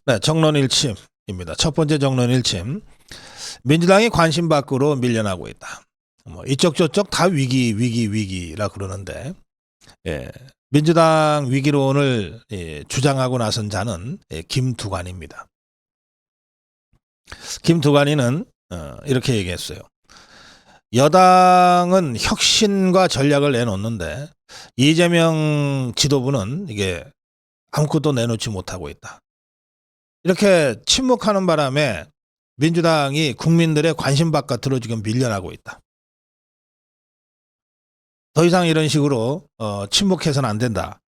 네, 정론 일침입니다. 첫 번째 정론 일침. 민주당이 관심 밖으로 밀려나고 있다. 뭐 이쪽 저쪽 다 위기라 그러는데, 예, 민주당 위기론을 주장하고 나선 자는 김두관입니다. 김두관이는 이렇게 얘기했어요. 여당은 혁신과 전략을 내놓는데 이재명 지도부는 이게 아무것도 내놓지 못하고 있다. 이렇게 침묵하는 바람에 민주당이 국민들의 관심 바깥으로 지금 밀려나고 있다. 더 이상 이런 식으로 침묵해서는 안 된다.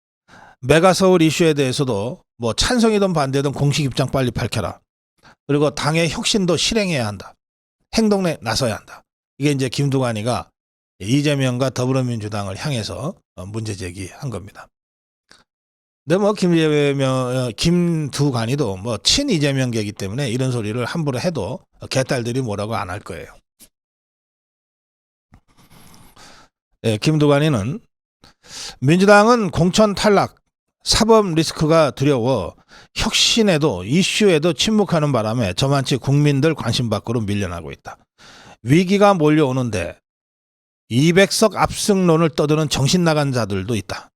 메가서울 이슈에 대해서도 뭐 찬성이든 반대든 공식 입장 빨리 밝혀라. 그리고 당의 혁신도 실행해야 한다. 행동에 나서야 한다. 이게 이제 김두관이가 이재명과 더불어민주당을 향해서 문제 제기한 겁니다. 근데 뭐 김두관이도 뭐 친 이재명계이기 때문에 이런 소리를 함부로 해도 개딸들이 뭐라고 안 할 거예요. 예, 김두관이는 민주당은 공천 탈락, 사법 리스크가 두려워 혁신에도 이슈에도 침묵하는 바람에 저만치 국민들 관심 밖으로 밀려나고 있다. 위기가 몰려오는데 200석 압승론을 떠드는 정신 나간 자들도 있다.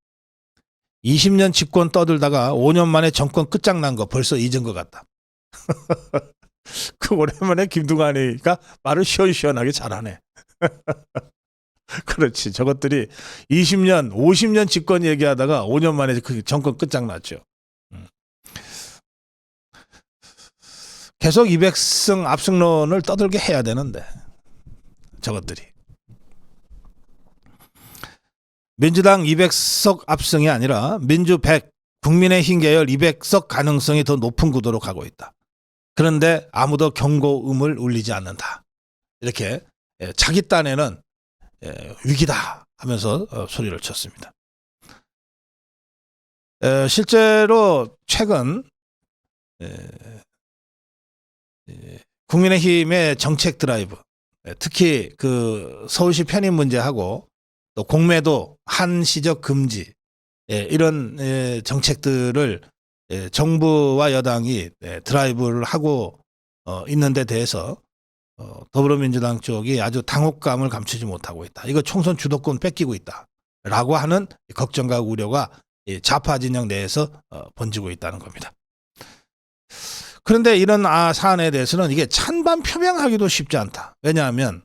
20년 집권 떠들다가 5년 만에 정권 끝장난 거 벌써 잊은 것 같다. 그 오랜만에 김두관이가 말을 시원시원하게 잘하네. 그렇지. 저것들이 20년, 50년 집권 얘기하다가 5년 만에 그 정권 끝장났죠. 계속 200승 압승론을 떠들게 해야 되는데 저것들이. 민주당 200석 압승이 아니라 민주 100, 국민의힘 계열 200석 가능성이 더 높은 구도로 가고 있다. 그런데 아무도 경고음을 울리지 않는다. 이렇게 자기 딴에는 위기다 하면서 소리를 쳤습니다. 실제로 최근 국민의힘의 정책 드라이브, 특히 그 서울시 편입 문제하고 또 공매도 한시적 금지 이런 정책들을 정부와 여당이 드라이브를 하고 있는 데 대해서 더불어민주당 쪽이 아주 당혹감을 감추지 못하고 있다. 이거 총선 주도권 뺏기고 있다라고 하는 걱정과 우려가 좌파 진영 내에서 번지고 있다는 겁니다. 그런데 이런 사안에 대해서는 이게 찬반 표명하기도 쉽지 않다. 왜냐하면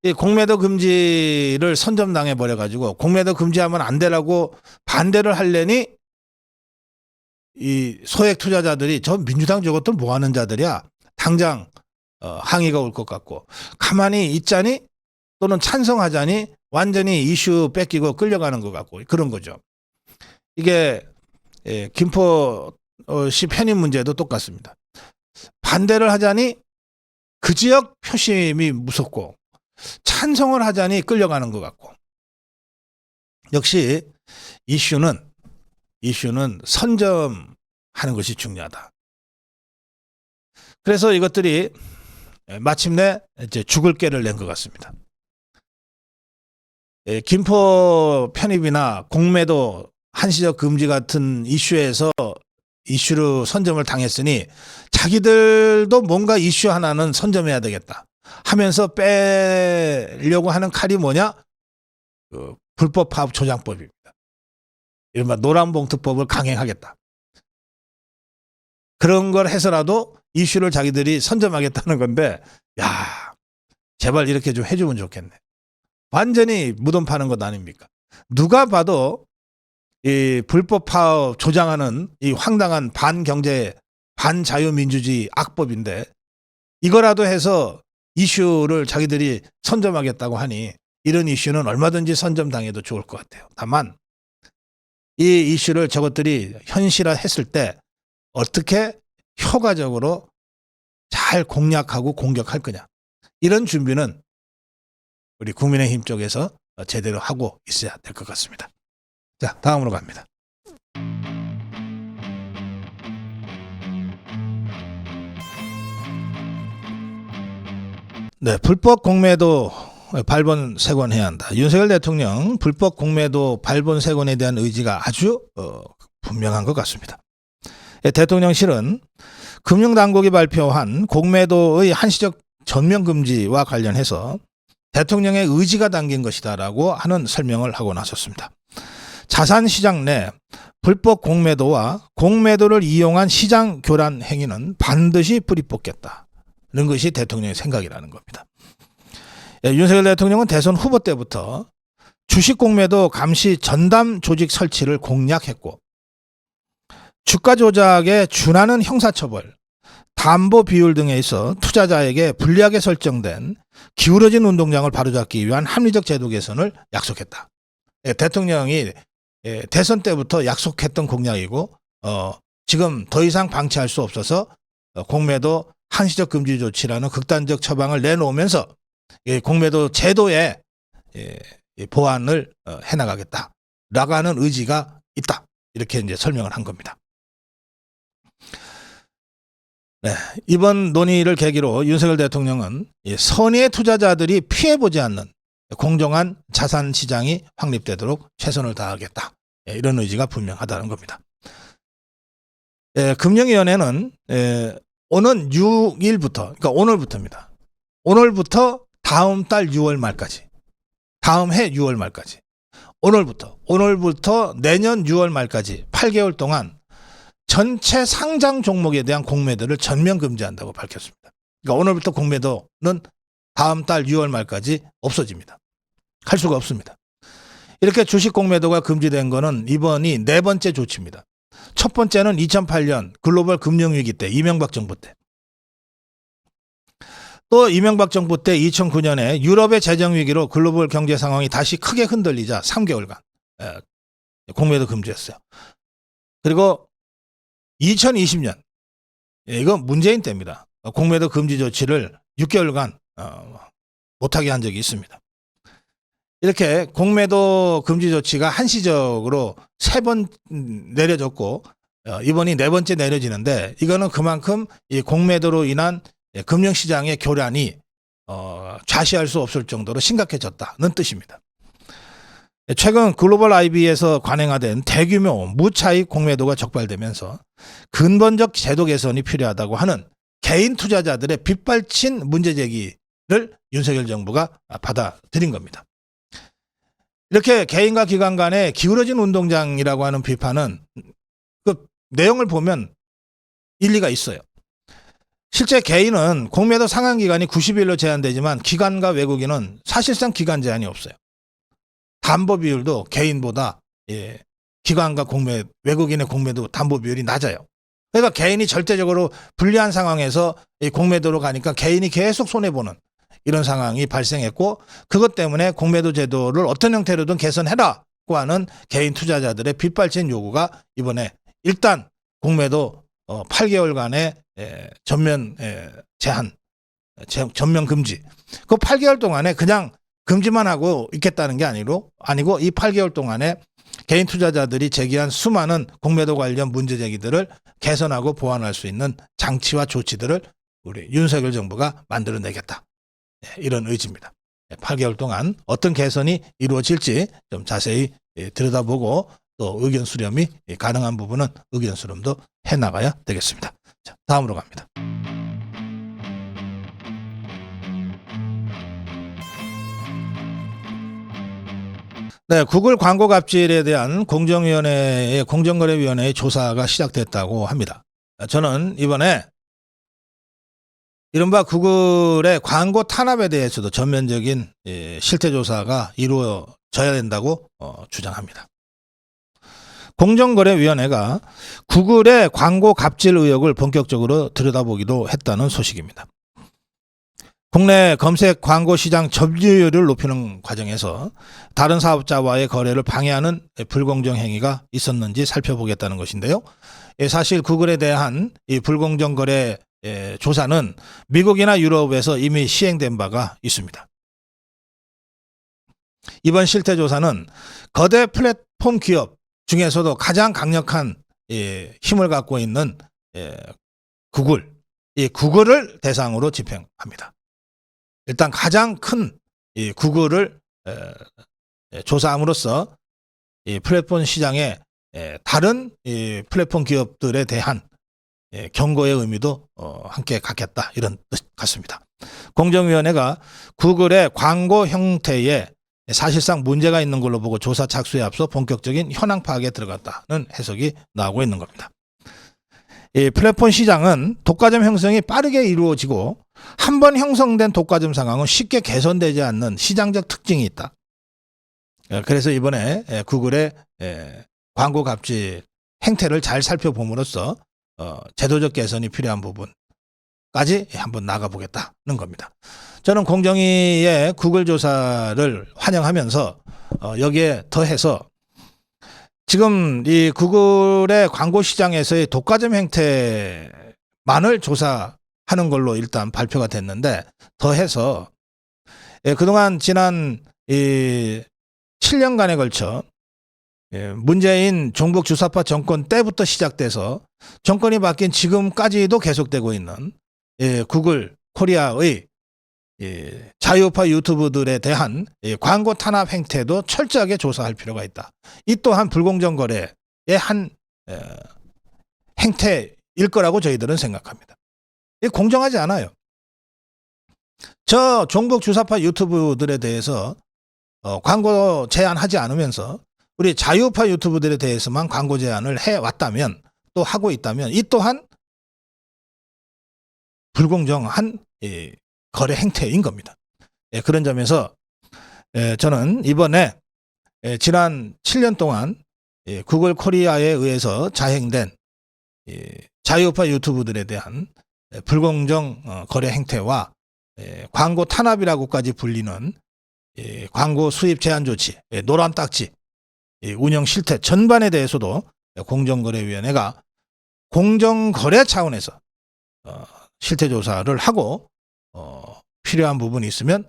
이 공매도 금지를 선점당해 버려가지고 공매도 금지하면 안 되라고 반대를 하려니 이 소액 투자자들이 저 민주당 저것들 뭐 하는 자들이야. 당장 항의가 올 것 같고 가만히 있자니 또는 찬성하자니 완전히 이슈 뺏기고 끌려가는 것 같고 그런 거죠. 이게 김포시 편입 문제도 똑같습니다. 반대를 하자니 그 지역 표심이 무섭고 찬성을 하자니 끌려가는 것 같고 역시 이슈는 선점하는 것이 중요하다. 그래서 이것들이 마침내 이제 죽을 깨를 낸 것 같습니다. 김포 편입이나 공매도 한시적 금지 같은 이슈에서 이슈로 선점을 당했으니 자기들도 뭔가 이슈 하나는 선점해야 되겠다 하면서 빼려고 하는 칼이 뭐냐? 그 불법 파업 조장법입니다. 이른바 노란봉투법을 강행하겠다. 그런 걸 해서라도 이슈를 자기들이 선점하겠다는 건데, 야, 제발 이렇게 좀 해주면 좋겠네. 완전히 무덤 파는 것 아닙니까? 누가 봐도 이 불법 파업 조장하는 이 황당한 반경제, 반자유민주주의 악법인데, 이거라도 해서 이슈를 자기들이 선점하겠다고 하니 이런 이슈는 얼마든지 선점당해도 좋을 것 같아요. 다만 이 이슈를 저것들이 현실화했을 때 어떻게 효과적으로 잘 공략하고 공격할 거냐. 이런 준비는 우리 국민의힘 쪽에서 제대로 하고 있어야 될 것 같습니다. 자, 다음으로 갑니다. 네, 불법 공매도 발본색원해야 한다. 윤석열 대통령 불법 공매도 발본색원에 대한 의지가 아주 분명한 것 같습니다. 대통령실은 금융당국이 발표한 공매도의 한시적 전면 금지와 관련해서 대통령의 의지가 담긴 것이다라고 하는 설명을 하고 나섰습니다. 자산시장 내 불법 공매도와 공매도를 이용한 시장 교란 행위는 반드시 뿌리 뽑겠다는 것이 대통령의 생각이라는 겁니다. 윤석열 대통령은 대선 후보 때부터 주식 공매도 감시 전담 조직 설치를 공약했고 주가 조작에 준하는 형사처벌, 담보 비율 등에 있어 투자자에게 불리하게 설정된 기울어진 운동장을 바로잡기 위한 합리적 제도 개선을 약속했다. 대통령이 대선 때부터 약속했던 공약이고 지금 더 이상 방치할 수 없어서 공매도 한시적 금지 조치라는 극단적 처방을 내놓으면서 공매도 제도에 보완을 해나가겠다라고 하는 의지가 있다. 이렇게 이제 설명을 한 겁니다. 네, 이번 논의를 계기로 윤석열 대통령은 선의의 투자자들이 피해보지 않는 공정한 자산 시장이 확립되도록 최선을 다하겠다. 이런 의지가 분명하다는 겁니다. 금융위원회는 오는 6일부터, 그러니까 오늘부터입니다. 오늘부터 다음 달 6월 말까지, 다음 해 6월 말까지, 오늘부터 내년 6월 말까지 8개월 동안 전체 상장 종목에 대한 공매도를 전면 금지한다고 밝혔습니다. 그러니까 오늘부터 공매도는 다음 달 6월 말까지 없어집니다. 할 수가 없습니다. 이렇게 주식 공매도가 금지된 거는 이번이 네 번째 조치입니다. 첫 번째는 2008년 글로벌 금융위기 때, 이명박 정부 때. 또 이명박 정부 때 2009년에 유럽의 재정위기로 글로벌 경제 상황이 다시 크게 흔들리자 3개월간 공매도 금지했어요. 그리고 2020년, 이건 문재인 때입니다. 공매도 금지 조치를 6개월간 못하게 한 적이 있습니다. 이렇게 공매도 금지 조치가 한시적으로 3번 내려졌고 이번이 네 번째 내려지는데 이거는 그만큼 이 공매도로 인한 금융시장의 교란이 좌시할 수 없을 정도로 심각해졌다는 뜻입니다. 최근 글로벌 IB에서 관행화된 대규모 무차익 공매도가 적발되면서 근본적 제도 개선이 필요하다고 하는 개인 투자자들의 빗발친 문제 제기를 윤석열 정부가 받아들인 겁니다. 이렇게 개인과 기관 간의 기울어진 운동장이라고 하는 비판은 그 내용을 보면 일리가 있어요. 실제 개인은 공매도 상한 기간이 90일로 제한되지만 기관과 외국인은 사실상 기간 제한이 없어요. 담보 비율도 개인보다 기관과 외국인의 공매도 담보 비율이 낮아요. 그러니까 개인이 절대적으로 불리한 상황에서 이 공매도로 가니까 개인이 계속 손해보는 이런 상황이 발생했고 그것 때문에 공매도 제도를 어떤 형태로든 개선해라고 하는 개인 투자자들의 빗발친 요구가 이번에 일단 공매도 8개월간의 전면 제한, 전면 금지. 그 8개월 동안에 그냥 금지만 하고 있겠다는 게 아니고 이 8개월 동안에 개인 투자자들이 제기한 수많은 공매도 관련 문제 제기들을 개선하고 보완할 수 있는 장치와 조치들을 우리 윤석열 정부가 만들어내겠다. 이런 의지입니다. 8개월 동안 어떤 개선이 이루어질지 좀 자세히 들여다보고 또 의견 수렴이 가능한 부분은 의견 수렴도 해나가야 되겠습니다. 자, 다음으로 갑니다. 네, 구글 광고 갑질에 대한 공정거래위원회의 조사가 시작됐다고 합니다. 저는 이번에 이른바 구글의 광고 탄압에 대해서도 전면적인 실태조사가 이루어져야 된다고 주장합니다. 공정거래위원회가 구글의 광고 갑질 의혹을 본격적으로 들여다보기도 했다는 소식입니다. 국내 검색 광고 시장 점유율을 높이는 과정에서 다른 사업자와의 거래를 방해하는 불공정 행위가 있었는지 살펴보겠다는 것인데요. 사실 구글에 대한 이 불공정 거래 조사는 미국이나 유럽에서 이미 시행된 바가 있습니다. 이번 실태 조사는 거대 플랫폼 기업 중에서도 가장 강력한 힘을 갖고 있는 구글을 대상으로 집행합니다. 일단 가장 큰 구글을 조사함으로써 이 플랫폼 시장의 다른 이 플랫폼 기업들에 대한 경고의 의미도 함께 갖겠다 이런 뜻 같습니다. 공정위원회가 구글의 광고 형태에 사실상 문제가 있는 걸로 보고 조사 착수에 앞서 본격적인 현황 파악에 들어갔다는 해석이 나오고 있는 겁니다. 이 플랫폼 시장은 독과점 형성이 빠르게 이루어지고 한 번 형성된 독과점 상황은 쉽게 개선되지 않는 시장적 특징이 있다. 그래서 이번에 구글의 광고 갑질 행태를 잘 살펴봄으로써 제도적 개선이 필요한 부분까지 한번 나가보겠다는 겁니다. 저는 공정위의 구글 조사를 환영하면서 여기에 더해서 지금 이 구글의 광고 시장에서의 독과점 행태만을 조사하는 걸로 일단 발표가 됐는데 더해서 그동안 지난 이 7년간에 걸쳐 문재인 종북 주사파 정권 때부터 시작돼서 정권이 바뀐 지금까지도 계속되고 있는 구글 코리아의 자유우파 유튜브들에 대한 광고 탄압 행태도 철저하게 조사할 필요가 있다. 이 또한 불공정 거래의 한 행태일 거라고 저희들은 생각합니다. 이게 공정하지 않아요. 저 종북 주사파 유튜브들에 대해서 광고 제한하지 않으면서 우리 자유우파 유튜브들에 대해서만 광고 제한을 해왔다면 또 하고 있다면 이 또한 불공정한 거래 행태인 겁니다. 그런 점에서 저는 이번에 지난 7년 동안 구글 코리아에 의해서 자행된 자유우파 유튜브들에 대한 불공정 거래 행태와 광고 탄압이라고까지 불리는 광고 수입 제한 조치, 노란 딱지, 운영 실태 전반에 대해서도 공정거래위원회가 공정거래 차원에서 실태 조사를 하고 필요한 부분이 있으면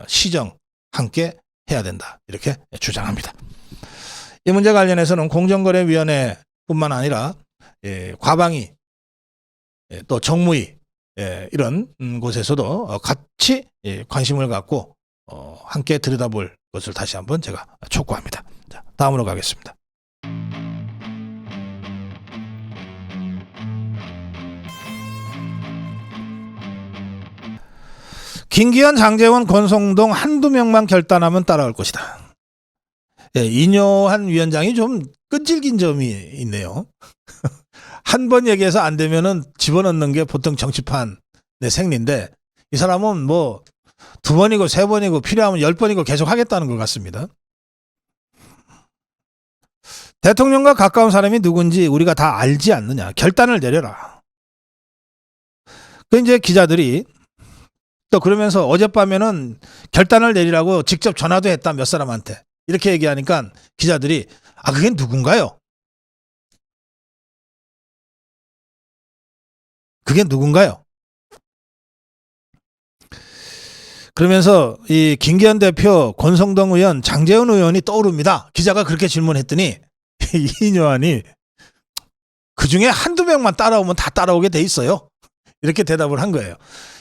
시정 함께 해야 된다 이렇게 주장합니다. 이 문제 관련해서는 공정거래위원회뿐만 아니라 과방위 또 정무위 이런 곳에서도 같이 관심을 갖고 함께 들여다볼 것을 다시 한번 제가 촉구합니다. 자, 다음으로 가겠습니다. 김기현, 장제원, 권성동 한두 명만 결단하면 따라올 것이다. 이뇨한 위원장이 좀 끈질긴 점이 있네요. 한 번 얘기해서 안 되면은 집어넣는 게 보통 정치판의 생리인데 이 사람은 뭐 2번이고 3번이고 필요하면 10번이고 계속 하겠다는 것 같습니다. 대통령과 가까운 사람이 누군지 우리가 다 알지 않느냐. 결단을 내려라. 그 이제 기자들이 또 그러면서 어젯밤에는 결단을 내리라고 직접 전화도 했다 몇 사람한테 이렇게 얘기하니까 기자들이 그게 누군가요? 그게 누군가요? 그러면서 이 김기현 대표, 권성동 의원, 장제원 의원이 떠오릅니다. 기자가 그렇게 질문했더니 이뇨한이 그중에 한두 명만 따라오면 다 따라오게 돼 있어요. 이렇게 대답을 한 거예요.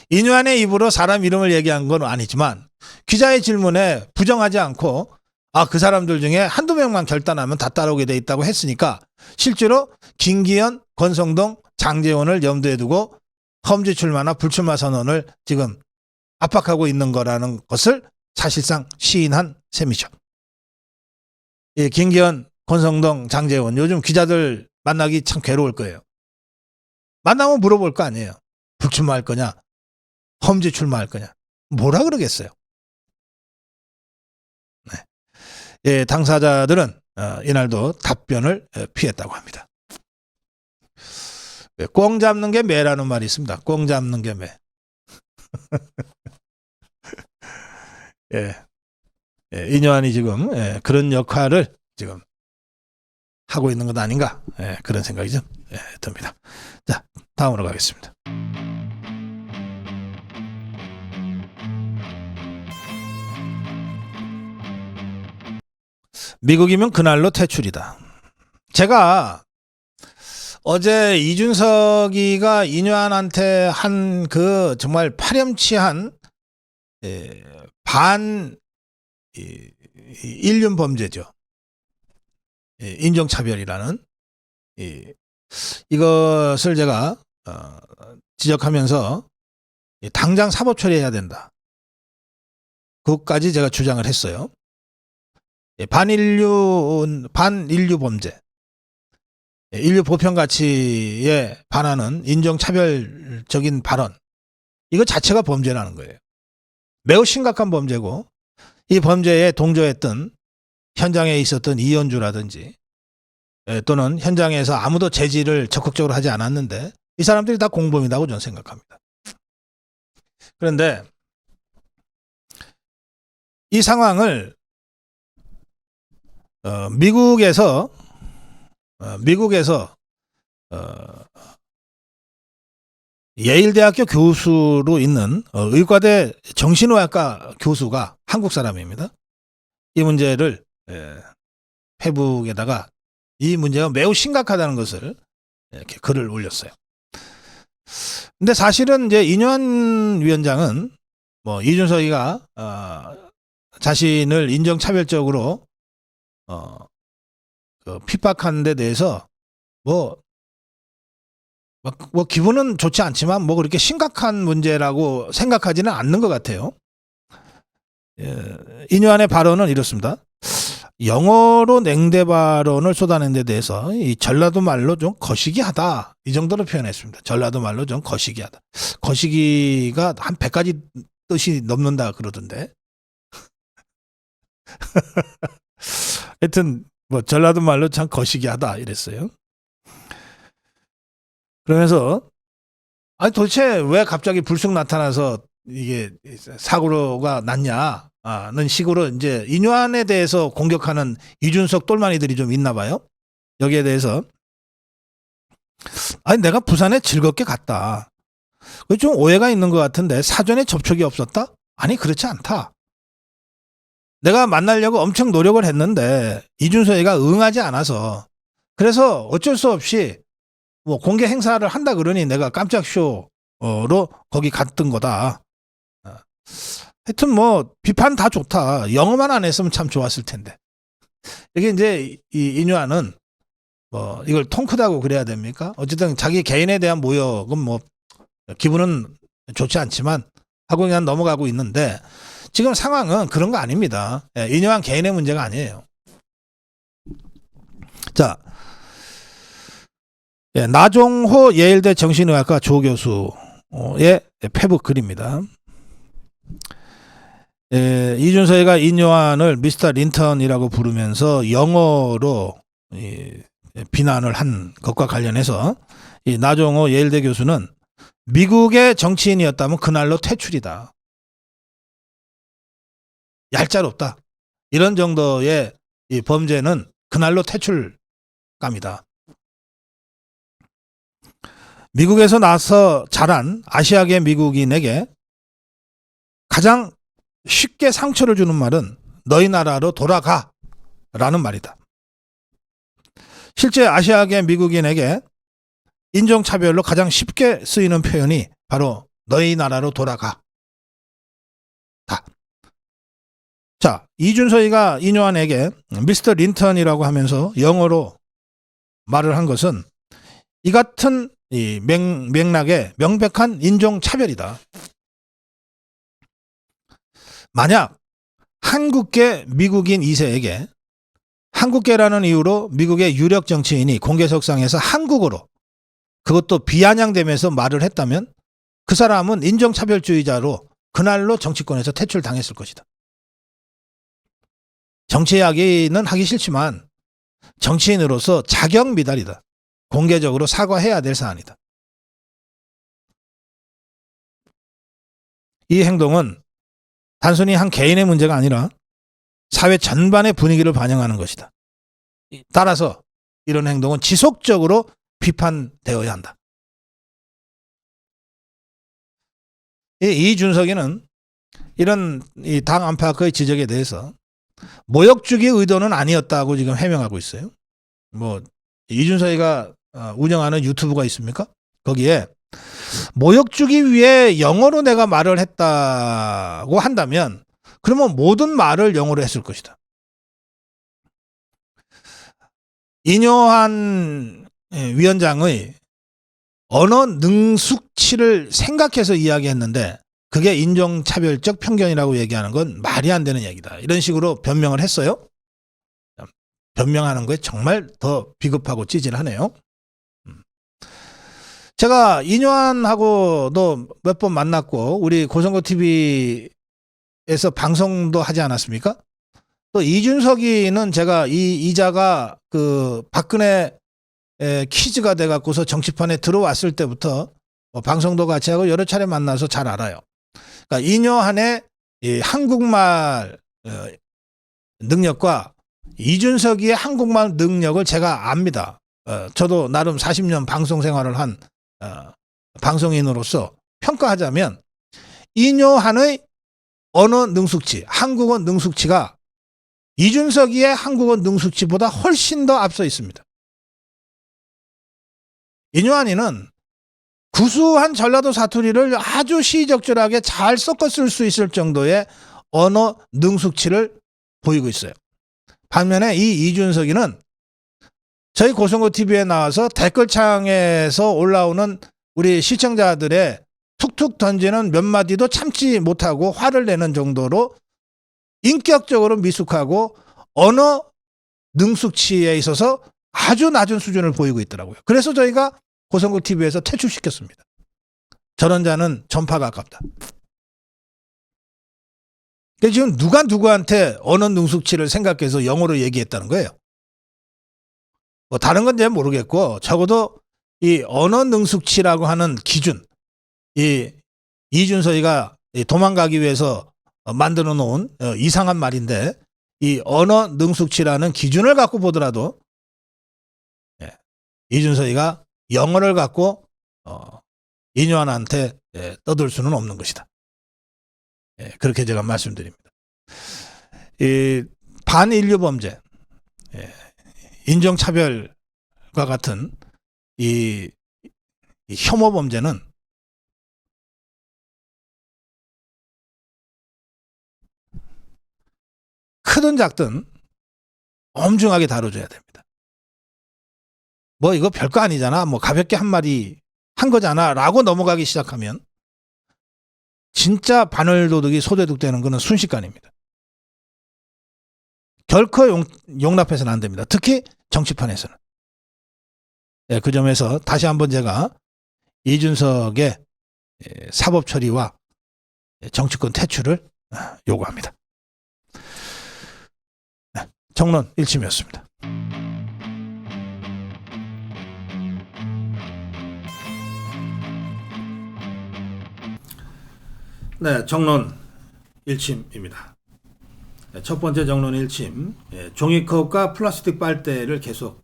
이뇨한의 입으로 사람 이름을 얘기한 건 아니지만 기자의 질문에 부정하지 않고 그 사람들 중에 한두 명만 결단하면 다 따라오게 돼 있다고 했으니까 실제로 김기현, 권성동, 장제원을 염두에 두고 험지 출마나 불출마 선언을 지금 압박하고 있는 거라는 것을 사실상 시인한 셈이죠. 이 김기현, 권성동, 장제원 요즘 기자들 만나기 참 괴로울 거예요. 만나면 물어볼 거 아니에요. 불출마할 거냐? 험지 출마할 거냐? 뭐라 그러겠어요? 네. 당사자들은 이날도 답변을 피했다고 합니다. 꽁 잡는 게 매라는 말이 있습니다. 꽁 잡는 게 매. 이뇨한이 지금 그런 역할을 지금 하고 있는 것 아닌가 그런 생각이 좀 듭니다. 자, 다음으로 가겠습니다. 미국이면 그날로 퇴출이다. 제가 어제 이준석이가 이뇨한한테 한 그 정말 파렴치한 반 인륜 범죄죠. 인종차별이라는 이것을 제가 지적하면서 당장 사법 처리해야 된다. 그것까지 제가 주장을 했어요. 반인류 범죄, 인류 보편 가치에 반하는 인종차별적인 발언, 이거 자체가 범죄라는 거예요. 매우 심각한 범죄고, 이 범죄에 동조했던 현장에 있었던 이현주라든지 또는 현장에서 아무도 제지를 적극적으로 하지 않았는데 이 사람들이 다 공범이라고 저는 생각합니다. 그런데 이 상황을 미국에서 예일대학교 교수로 있는 의과대 정신의학과 교수가 한국 사람입니다. 이 문제를 페북에다가 이 문제가 매우 심각하다는 것을 이렇게 글을 올렸어요. 근데 사실은 이제 이뇨한 위원장은 뭐 이준석이가 자신을 인종차별적으로 핍박하는 데 대해서 뭐 기분은 좋지 않지만 뭐 그렇게 심각한 문제라고 생각하지는 않는 것 같아요. 이뇨한의 발언은 이렇습니다. 영어로 냉대 발언을 쏟아낸 데 대해서 이 전라도 말로 좀 거시기하다, 이 정도로 표현했습니다. 전라도 말로 좀 거시기하다. 거시기가 한 100가지 뜻이 넘는다 그러던데. 하여튼 뭐 전라도 말로 참 거시기하다 이랬어요. 그러면서 아니 도대체 왜 갑자기 불쑥 나타나서 이게 사고가 났냐는 식으로 이제 이뇨한에 대해서 공격하는 이준석 똘마니들이 좀 있나 봐요. 여기에 대해서 아니 내가 부산에 즐겁게 갔다. 좀 오해가 있는 것 같은데 사전에 접촉이 없었다? 아니 그렇지 않다. 내가 만나려고 엄청 노력을 했는데 이준석이가 응하지 않아서 그래서 어쩔 수 없이 뭐 공개 행사를 한다 그러니 내가 깜짝 쇼로 거기 갔던 거다. 하여튼 뭐 비판 다 좋다. 영어만 안 했으면 참 좋았을 텐데. 이게 이제 이 이뇨한은 뭐 이걸 통크다고 그래야 됩니까? 어쨌든 자기 개인에 대한 모욕은 뭐 기분은 좋지 않지만 하고 그냥 넘어가고 있는데 지금 상황은 그런 거 아닙니다. 이뇨한 개인의 문제가 아니에요. 자, 나종호 예일대 정신의학과 조교수의 페북 글입니다. 이준석이가 이뇨한을 미스터 린턴이라고 부르면서 영어로 비난을 한 것과 관련해서 이 나종호 예일대 교수는 미국의 정치인이었다면 그날로 퇴출이다. 얄짤없다. 이런 정도의 이 범죄는 그날로 퇴출감이다. 미국에서 나서 자란 아시아계 미국인에게 가장 쉽게 상처를 주는 말은 너희 나라로 돌아가 라는 말이다. 실제 아시아계 미국인에게 인종차별로 가장 쉽게 쓰이는 표현이 바로 너희 나라로 돌아가. 자, 이준석이가 이뇨한에게 미스터 린턴이라고 하면서 영어로 말을 한 것은 이 같은 이 맥락의 명백한 인종차별이다. 만약 한국계 미국인 2세에게 한국계라는 이유로 미국의 유력 정치인이 공개석상에서 한국어로 그것도 비아냥대면서 말을 했다면 그 사람은 인종차별주의자로 그날로 정치권에서 퇴출당했을 것이다. 정치 이야기는 하기 싫지만 정치인으로서 자격 미달이다. 공개적으로 사과해야 될 사안이다. 이 행동은 단순히 한 개인의 문제가 아니라 사회 전반의 분위기를 반영하는 것이다. 따라서 이런 행동은 지속적으로 비판되어야 한다. 이준석이는 이런 이 당 안팎의 지적에 대해서 모욕 주기 의도는 아니었다고 지금 해명하고 있어요. 뭐 이준석이가 운영하는 유튜브가 있습니까? 거기에 모욕 주기 위해 영어로 내가 말을 했다고 한다면 그러면 모든 말을 영어로 했을 것이다. 이뇨한 위원장의 언어 능숙치를 생각해서 이야기했는데 그게 인종차별적 편견이라고 얘기하는 건 말이 안 되는 얘기다. 이런 식으로 변명을 했어요. 변명하는 거에 정말 더 비겁하고 찌질하네요. 제가 이뇨한하고도 몇 번 만났고 우리 고성고 TV에서 방송도 하지 않았습니까? 또 이준석이는 제가 이자가 그 박근혜 퀴즈가 돼갖고서 정치판에 들어왔을 때부터 방송도 같이 하고 여러 차례 만나서 잘 알아요. 그러니까 이뇨한의 이 한국말 능력과 이준석이의 한국말 능력을 제가 압니다. 저도 나름 40년 방송 생활을 한 방송인으로서 평가하자면 이뇨한의 언어 능숙치, 한국어 능숙치가 이준석이의 한국어 능숙치보다 훨씬 더 앞서 있습니다. 이뇨한이는 구수한 전라도 사투리를 아주 시의적절하게 잘 섞어 쓸 수 있을 정도의 언어 능숙치를 보이고 있어요. 반면에 이 이준석이는 저희 고성고 TV에 나와서 댓글창에서 올라오는 우리 시청자들의 툭툭 던지는 몇 마디도 참지 못하고 화를 내는 정도로 인격적으로 미숙하고 언어 능숙치에 있어서 아주 낮은 수준을 보이고 있더라고요. 그래서 저희가 고성고 TV에서 퇴출시켰습니다. 저런 자는 전파가 아깝다. 지금 누가 누구한테 언어 능숙치를 생각해서 영어로 얘기했다는 거예요. 뭐 다른 건 잘 모르겠고 적어도 이 언어 능숙치라고 하는 기준, 이 이준석이가 도망가기 위해서 만들어 놓은 이상한 말인데 이 언어 능숙치라는 기준을 갖고 보더라도 이준석이가 영어를 갖고 이뇨한한테 떠들 수는 없는 것이다. 그렇게 제가 말씀드립니다. 이 반인류 범죄, 인종차별과 같은 이 혐오 범죄는 크든 작든 엄중하게 다뤄줘야 됩니다. 뭐 이거 별거 아니잖아. 뭐 가볍게 한 마디 한 거잖아. 라고 넘어가기 시작하면 진짜 반월도덕이 소대둑되는 것은 순식간입니다. 결코 용납해서는 안 됩니다. 특히 정치판에서는. 그 점에서 다시 한번 제가 이준석의 사법 처리와 정치권 퇴출을 요구합니다. 정론 1침이었습니다. 네, 정론 1침입니다. 첫 번째 정론 1침, 종이컵과 플라스틱 빨대를 계속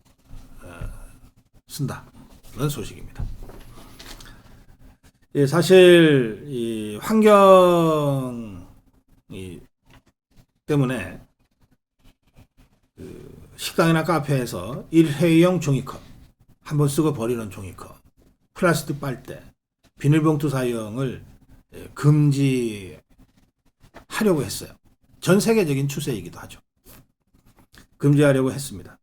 쓴다는 소식입니다. 사실 이 환경 때문에 식당이나 카페에서 일회용 종이컵, 한번 쓰고 버리는 종이컵, 플라스틱 빨대, 비닐봉투 사용을 금지하려고 했어요. 전 세계적인 추세이기도 하죠. 금지하려고 했습니다.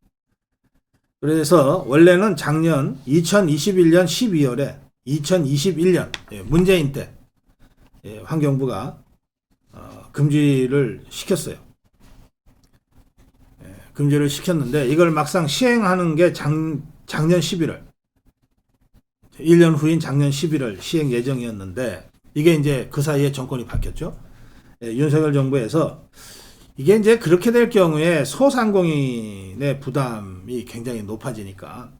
그래서 원래는 작년 2021년 12월에 2021년 문재인 때 환경부가 금지를 시켰어요. 금지를 시켰는데 이걸 막상 시행하는 게 작년 11월 1년 후인 작년 11월 시행 예정이었는데 이게 이제 그 사이에 정권이 바뀌었죠. 윤석열 정부에서 이게 이제 그렇게 될 경우에 소상공인의 부담이 굉장히 높아지니까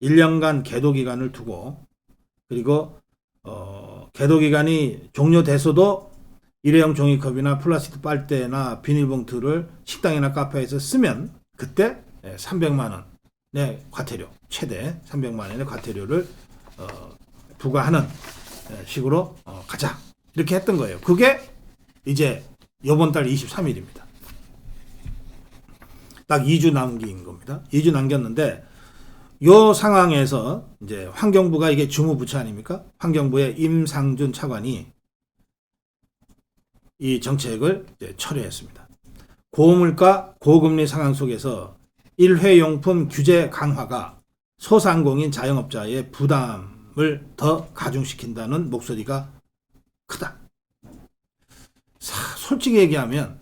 1년간 계도 기간을 두고 그리고 계도 기간이 종료돼서도 일회용 종이컵이나 플라스틱 빨대나 비닐봉투를 식당이나 카페에서 쓰면 그때 300만 원의 과태료, 최대 300만 원의 과태료를 부과하는 식으로 가자 이렇게 했던 거예요. 그게 이제 이번 달 23일입니다. 딱 2주 남긴 겁니다. 2주 남겼는데 이 상황에서 이제 환경부가 이게 주무부처 아닙니까? 환경부의 임상준 차관이 이 정책을 이제 철회했습니다. 고물가, 고금리 상황 속에서 일회용품 규제 강화가 소상공인 자영업자의 부담을 더 가중시킨다는 목소리가 크다. 솔직히 얘기하면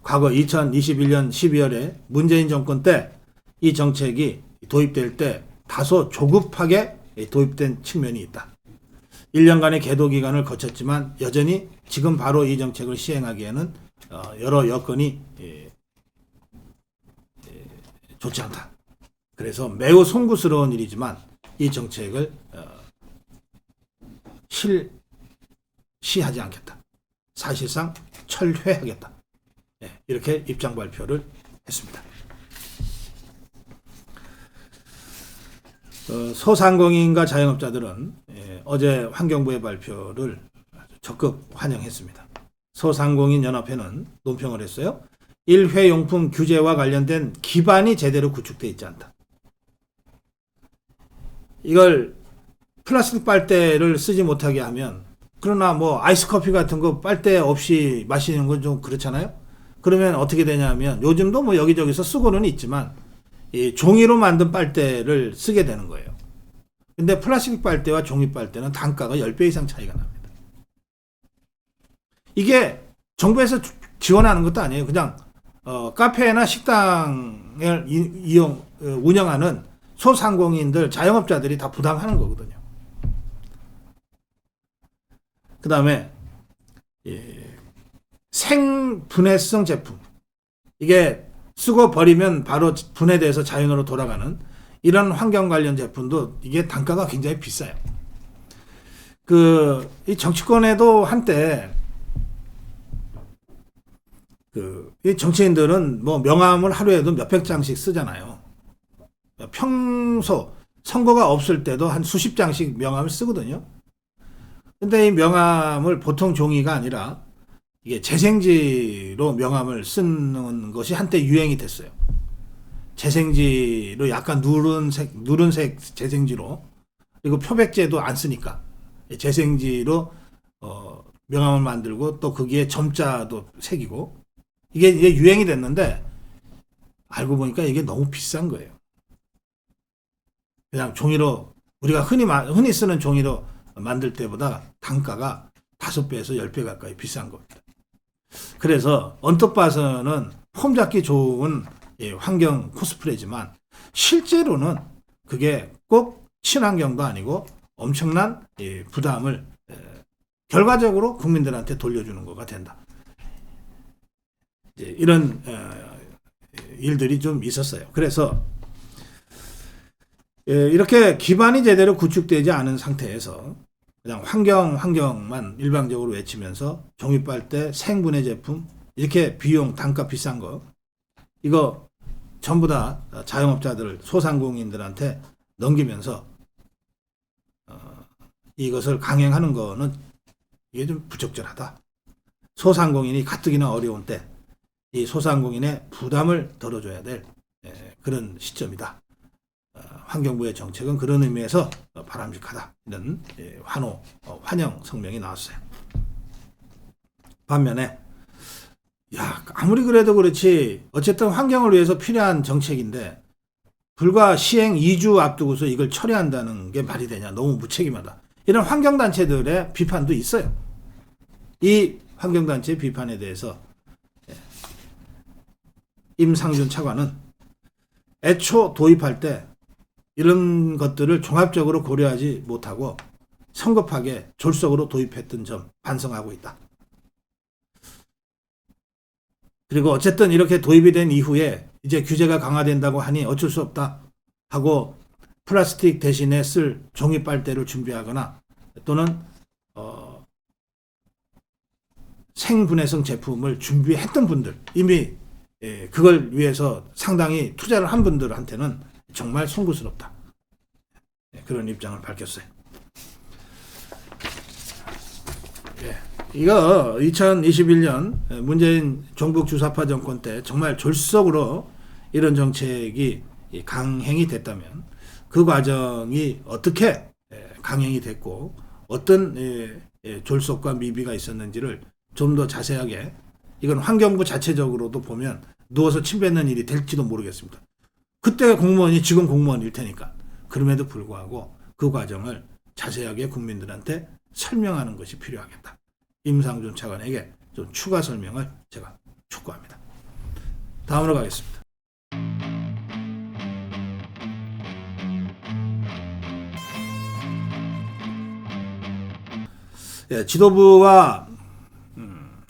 과거 2021년 12월에 문재인 정권 때 이 정책이 도입될 때 다소 조급하게 도입된 측면이 있다. 1년간의 계도 기간을 거쳤지만 여전히 지금 바로 이 정책을 시행하기에는 여러 여건이 좋지 않다. 그래서 매우 송구스러운 일이지만 이 정책을 실시하지 않겠다. 사실상 철회하겠다. 이렇게 입장 발표를 했습니다. 소상공인과 자영업자들은 어제 환경부의 발표를 적극 환영했습니다. 소상공인 연합회는 논평을 했어요. 일회용품 규제와 관련된 기반이 제대로 구축되어 있지 않다. 이걸 플라스틱 빨대를 쓰지 못하게 하면, 그러나 뭐 아이스 커피 같은 거 빨대 없이 마시는 건 좀 그렇잖아요. 그러면 어떻게 되냐면 요즘도 뭐 여기저기서 쓰고는 있지만 이 종이로 만든 빨대를 쓰게 되는 거예요. 근데 플라스틱 빨대와 종이 빨대는 단가가 10배 이상 차이가 납니다. 이게 정부에서 지원하는 것도 아니에요. 그냥 카페나 식당을 운영하는 소상공인들, 자영업자들이 다 부담하는 거거든요. 그 다음에 생분해성 제품, 이게 쓰고 버리면 바로 분해돼서 자연으로 돌아가는 이런 환경 관련 제품도 이게 단가가 굉장히 비싸요. 이 정치권에도 한때 이 정치인들은 뭐 명함을 하루에도 몇백 장씩 쓰잖아요. 평소 선거가 없을 때도 한 수십 장씩 명함을 쓰거든요. 근데 이 명함을 보통 종이가 아니라 이게 재생지로 명함을 쓰는 것이 한때 유행이 됐어요. 재생지로 약간 누른색 재생지로, 그리고 표백제도 안 쓰니까 재생지로 명함을 만들고 또 거기에 점자도 새기고 이게 유행이 됐는데 알고 보니까 이게 너무 비싼 거예요. 그냥 종이로 우리가 흔히 쓰는 종이로 만들 때보다 단가가 5배에서 10배 가까이 비싼 겁니다. 그래서 언뜻 봐서는 폼 잡기 좋은 환경 코스프레지만 실제로는 그게 꼭 친환경도 아니고 엄청난 부담을 결과적으로 국민들한테 돌려주는 거가 된다. 이런 일들이 좀 있었어요. 그래서 이렇게 기반이 제대로 구축되지 않은 상태에서 그냥 환경만 일방적으로 외치면서 종이빨대, 생분해 제품, 이렇게 비용, 단가 비싼 거, 이거 전부 다 자영업자들, 소상공인들한테 넘기면서 이것을 강행하는 거는 이게 좀 부적절하다. 소상공인이 가뜩이나 어려운 때 이 소상공인의 부담을 덜어줘야 될 그런 시점이다. 환경부의 정책은 그런 의미에서 바람직하다. 이런 환영 성명이 나왔어요. 반면에 아무리 그래도 그렇지 어쨌든 환경을 위해서 필요한 정책인데 불과 시행 2주 앞두고서 이걸 철회한다는 게 말이 되냐. 너무 무책임하다. 이런 환경단체들의 비판도 있어요. 이 환경단체 비판에 대해서 임상준 차관은 애초 도입할 때 이런 것들을 종합적으로 고려하지 못하고 성급하게 졸속으로 도입했던 점 반성하고 있다. 그리고 어쨌든 이렇게 도입이 된 이후에 이제 규제가 강화된다고 하니 어쩔 수 없다 하고 플라스틱 대신에 쓸 종이 빨대를 준비하거나 또는 생분해성 제품을 준비했던 분들, 이미 그걸 위해서 상당히 투자를 한 분들한테는 정말 송구스럽다. 그런 입장을 밝혔어요. 이거 2021년 문재인 종북 주사파 정권 때 정말 졸속으로 이런 정책이 강행이 됐다면 그 과정이 어떻게 강행이 됐고 어떤 졸속과 미비가 있었는지를 좀 더 자세하게, 이건 환경부 자체적으로도 보면 누워서 침 뱉는 일이 될지도 모르겠습니다. 그때 공무원이 지금 공무원일 테니까. 그럼에도 불구하고 그 과정을 자세하게 국민들한테 설명하는 것이 필요하겠다. 임상준 차관에게 좀 추가 설명을 제가 촉구합니다. 다음으로 가겠습니다. 예, 지도부와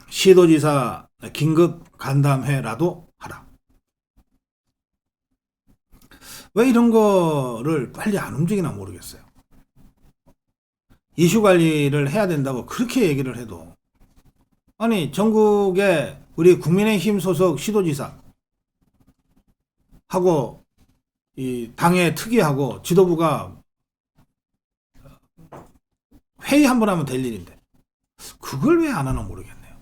시도지사 긴급 간담회라도 하라. 왜 이런 거를 빨리 안 움직이나 모르겠어요. 이슈 관리를 해야 된다고 그렇게 얘기를 해도, 아니 전국에 우리 국민의힘 소속 시도지사 하고 이 당의 특위하고 지도부가 회의 한번 하면 될 일인데 그걸 왜 안 하나 모르겠네요.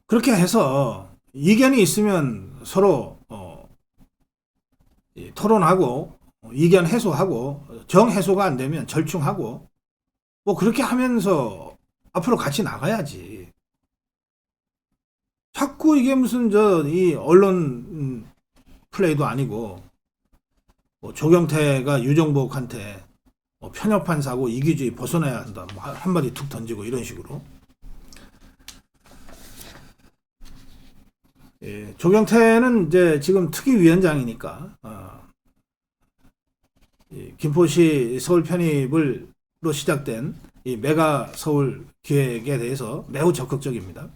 그렇게 해서 이견이 있으면 서로 토론하고 이견 해소하고 정 해소가 안 되면 절충하고 뭐 그렇게 하면서 앞으로 같이 나가야지. 자꾸 이게 무슨 이 언론 플레이도 아니고 뭐 조경태가 유정복한테 편협한 사고 이기주의 벗어나야 한다 뭐 한마디 툭 던지고 이런 식으로. 예, 조경태는 이제 지금 특위위원장이니까 김포시 서울 편입으로 시작된 이 메가 서울 기획에 대해서 매우 적극적입니다.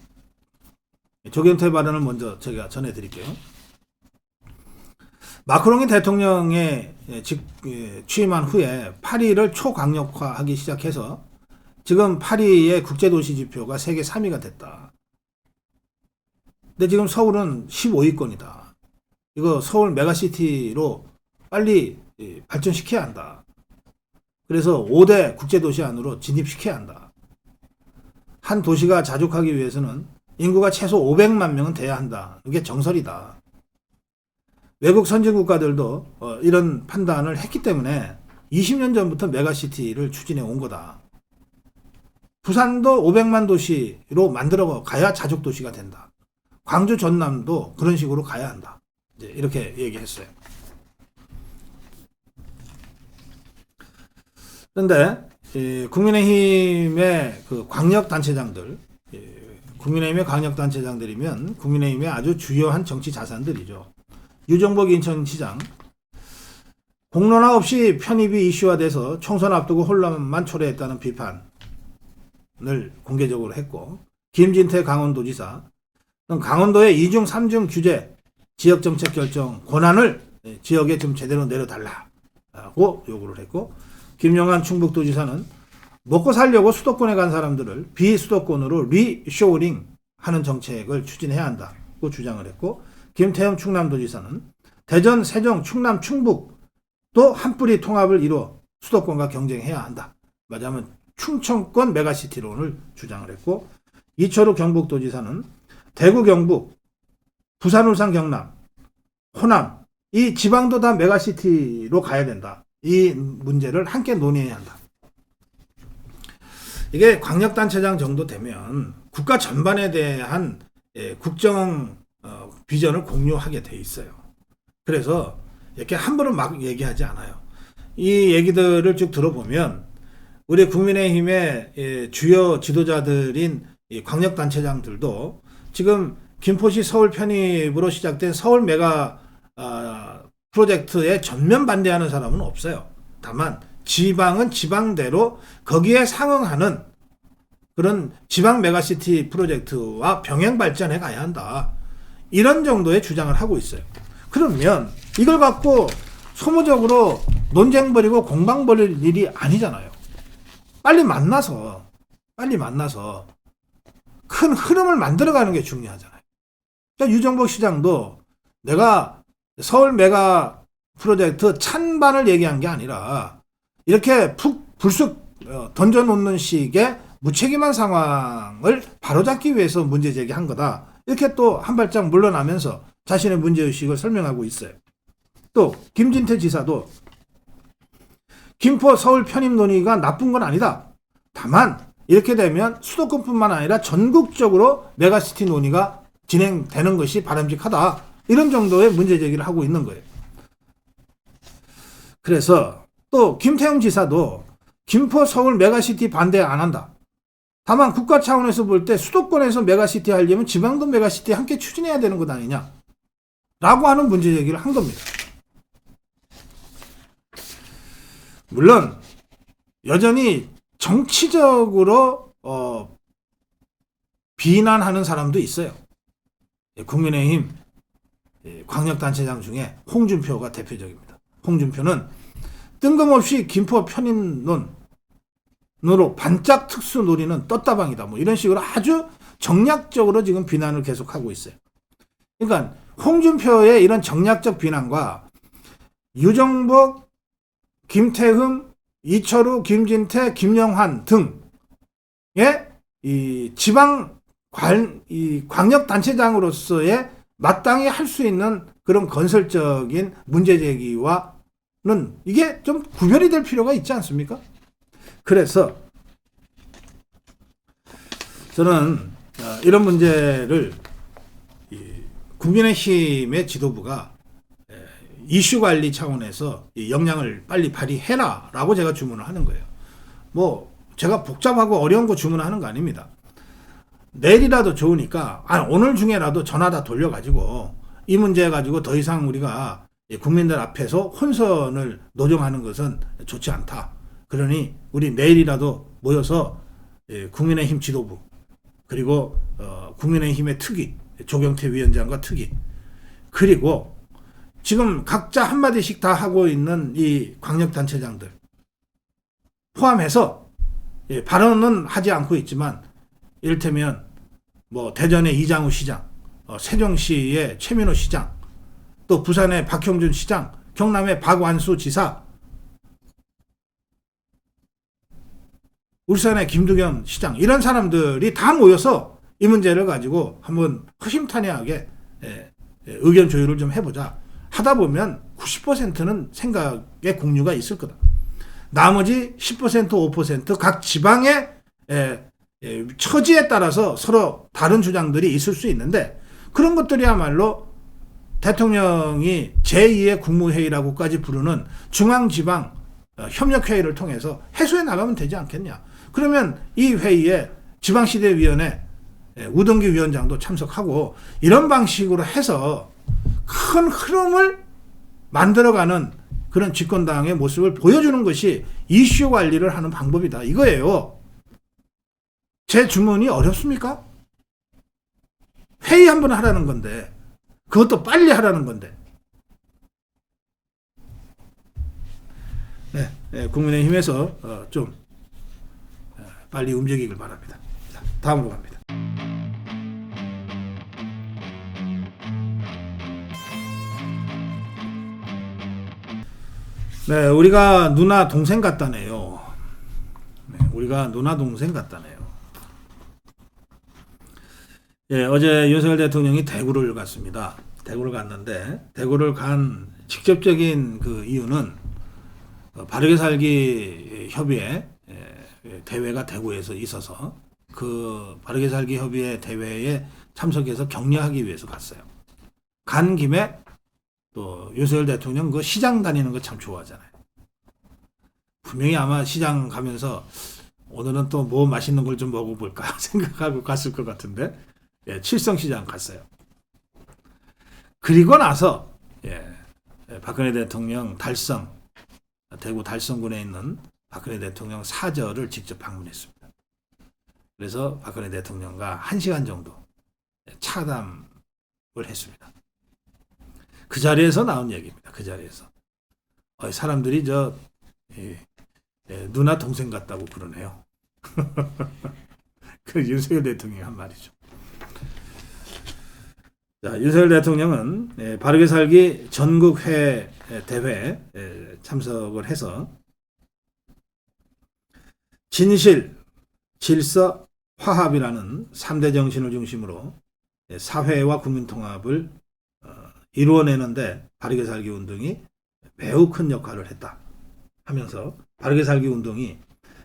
조경태 발언을 먼저 제가 전해드릴게요. 마크롱이 대통령에 취임한 후에 파리를 초강력화하기 시작해서 지금 파리의 국제도시 지표가 세계 3위가 됐다. 근데 지금 서울은 15위권이다. 이거 서울 메가시티로 빨리 발전시켜야 한다. 그래서 5대 국제도시 안으로 진입시켜야 한다. 한 도시가 자족하기 위해서는 인구가 최소 500만 명은 돼야 한다. 이게 정설이다. 외국 선진국가들도 이런 판단을 했기 때문에 20년 전부터 메가시티를 추진해 온 거다. 부산도 500만 도시로 만들어 가야 자족도시가 된다. 광주 전남도 그런 식으로 가야 한다. 이제 이렇게 얘기했어요. 그런데 국민의힘의 그 광역단체장들, 국민의힘의 광역단체장들이면 국민의힘의 아주 주요한 정치 자산들이죠. 유정복 인천시장, 공론화 없이 편입이 이슈화돼서 총선 앞두고 혼란만 초래했다는 비판을 공개적으로 했고, 김진태 강원도지사, 강원도의 2중 3중 규제 지역정책 결정 권한을 지역에 좀 제대로 내려달라고 요구를 했고, 김영환 충북도지사는 먹고 살려고 수도권에 간 사람들을 비수도권으로 리쇼링 하는 정책을 추진해야 한다고 주장을 했고, 김태형 충남도지사는 대전, 세종, 충남, 충북도 한뿌리 통합을 이루어 수도권과 경쟁해야 한다. 말하자면 충청권 메가시티론을 주장을 했고, 이철우 경북도지사는 대구, 경북, 부산, 울산, 경남, 호남 이 지방도 다 메가시티로 가야 된다. 이 문제를 함께 논의해야 한다. 이게 광역단체장 정도 되면 국가 전반에 대한 국정 비전을 공유하게 돼 있어요. 그래서 이렇게 함부로 막 얘기하지 않아요. 이 얘기들을 쭉 들어보면 우리 국민의힘의 주요 지도자들인 광역단체장들도 지금 김포시 서울 편입으로 시작된 서울 메가 프로젝트에 전면 반대하는 사람은 없어요. 다만 지방은 지방대로 거기에 상응하는 그런 지방 메가시티 프로젝트와 병행 발전해 가야 한다. 이런 정도의 주장을 하고 있어요. 그러면 이걸 갖고 소모적으로 논쟁 벌이고 공방 벌일 일이 아니잖아요. 빨리 만나서 큰 흐름을 만들어가는 게 중요하잖아요. 그러니까 유정복 시장도 내가 서울 메가 프로젝트 찬반을 얘기한 게 아니라 이렇게 푹 불쑥 던져놓는 식의 무책임한 상황을 바로잡기 위해서 문제 제기한 거다. 이렇게 또 한 발짝 물러나면서 자신의 문제의식을 설명하고 있어요. 또 김진태 지사도 김포 서울 편입 논의가 나쁜 건 아니다. 다만 이렇게 되면 수도권뿐만 아니라 전국적으로 메가시티 논의가 진행되는 것이 바람직하다. 이런 정도의 문제 제기를 하고 있는 거예요. 그래서 또 김태형 지사도 김포 서울 메가시티 반대 안 한다. 다만 국가 차원에서 볼 때 수도권에서 메가시티 하려면 지방도 메가시티 함께 추진해야 되는 것 아니냐 라고 하는 문제 제기를 한 겁니다. 물론 여전히 정치적으로 비난하는 사람도 있어요. 국민의힘 광역단체장 중에 홍준표가 대표적입니다. 홍준표는 뜬금없이 김포 편입론으로 반짝 특수 노리는 떴다방이다. 뭐 이런 식으로 아주 정략적으로 지금 비난을 계속하고 있어요. 그러니까 홍준표의 이런 정략적 비난과 유정복, 김태흠, 이철우, 김진태, 김영환 등의 이 지방 광역단체장으로서의 마땅히 할 수 있는 그런 건설적인 문제 제기와는 이게 좀 구별이 될 필요가 있지 않습니까? 그래서 저는 이런 문제를 국민의힘의 지도부가 이슈 관리 차원에서 역량을 빨리 발휘해라 라고 제가 주문을 하는 거예요. 뭐 제가 복잡하고 어려운 거 주문하는 거 아닙니다. 내일이라도 좋으니까 오늘 중에라도 전화 다 돌려가지고 이 문제 가지고 더 이상 우리가 국민들 앞에서 혼선을 노정하는 것은 좋지 않다. 그러니 우리 내일이라도 모여서 국민의힘 지도부 그리고 국민의힘의 특위 조경태 위원장과 특위 그리고 지금 각자 한마디씩 다 하고 있는 이 광역단체장들 포함해서 발언은 하지 않고 있지만 이를테면 뭐 대전의 이장우 시장, 세종시의 최민호 시장, 또 부산의 박형준 시장, 경남의 박완수 지사, 울산의 김두겸 시장 이런 사람들이 다 모여서 이 문제를 가지고 한번 허심탄회하게 의견 조율을 좀 해보자. 하다 보면 90%는 생각의 공유가 있을 거다. 나머지 10%, 5% 각 지방의 처지에 따라서 서로 다른 주장들이 있을 수 있는데 그런 것들이야말로 대통령이 제2의 국무회의라고까지 부르는 중앙지방 협력회의를 통해서 해소해 나가면 되지 않겠냐. 그러면 이 회의에 지방시대위원회 우동기 위원장도 참석하고 이런 방식으로 해서 큰 흐름을 만들어가는 그런 집권당의 모습을 보여주는 것이 이슈 관리를 하는 방법이다. 이거예요. 제 주문이 어렵습니까? 회의 한번 하라는 건데 그것도 빨리 하라는 건데 국민의힘에서 좀 빨리 움직이길 바랍니다. 자, 다음으로 갑니다. 네, 우리가 누나 동생 같다네요. 우리가 누나 동생 같다네요. 어제 윤석열 대통령이 대구를 갔습니다. 대구를 갔는데 대구를 간 직접적인 그 이유는 바르게 살기 협의회 대회가 대구에서 있어서 그 바르게 살기 협의회 대회에 참석해서 격려하기 위해서 갔어요. 간 김에 또 윤석열 대통령 그 시장 다니는 거 참 좋아하잖아요. 분명히 아마 시장 가면서 오늘은 또 뭐 맛있는 걸 좀 먹어볼까 생각하고 갔을 것 같은데 칠성시장 갔어요. 그리고 나서 박근혜 대통령 달성 대구 달성군에 있는 박근혜 대통령 사저를 직접 방문했습니다. 그래서 박근혜 대통령과 1시간 정도 차담을 했습니다. 그 자리에서 나온 얘기입니다. 그 자리에서 사람들이 누나 동생 같다고 그러네요. 그 윤석열 대통령이 한 말이죠. 자, 윤석열 대통령은 바르게 살기 전국회 대회 참석을 해서 진실, 질서, 화합이라는 3대 정신을 중심으로 사회와 국민통합을 이루어내는데 바르게 살기 운동이 매우 큰 역할을 했다 하면서 바르게 살기 운동이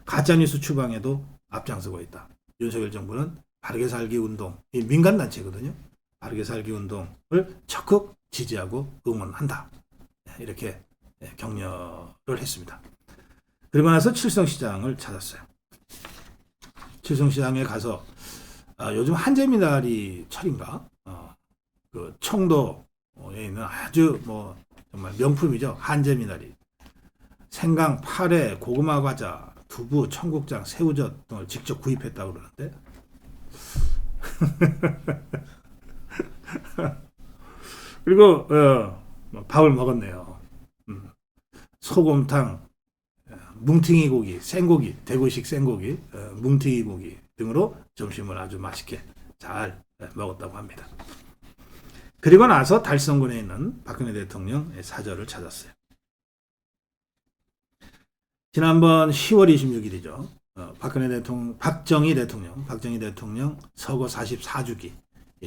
가짜뉴스 추방에도 앞장서고 있다. 윤석열 정부는 바르게 살기 운동, 이 민간단체거든요. 바르게 살기 운동을 적극 지지하고 응원한다. 이렇게 격려를 했습니다. 그리고 나서 칠성시장을 찾았어요. 칠성시장에 가서 요즘 한재미나리 철인가? 그 청도에 있는 아주 뭐 정말 명품이죠. 한재미나리. 생강, 파래, 고구마 과자, 두부, 청국장, 새우젓 등을 직접 구입했다고 그러는데 그리고 밥을 먹었네요. 소곰탕, 뭉팅이 고기, 생고기, 대구식 생고기, 뭉팅이 고기 등으로 점심을 아주 맛있게 잘 먹었다고 합니다. 그리고 나서 달성군에 있는 박근혜 대통령 사저를 찾았어요. 지난번 10월 26일이죠. 박정희 대통령 서거 44주기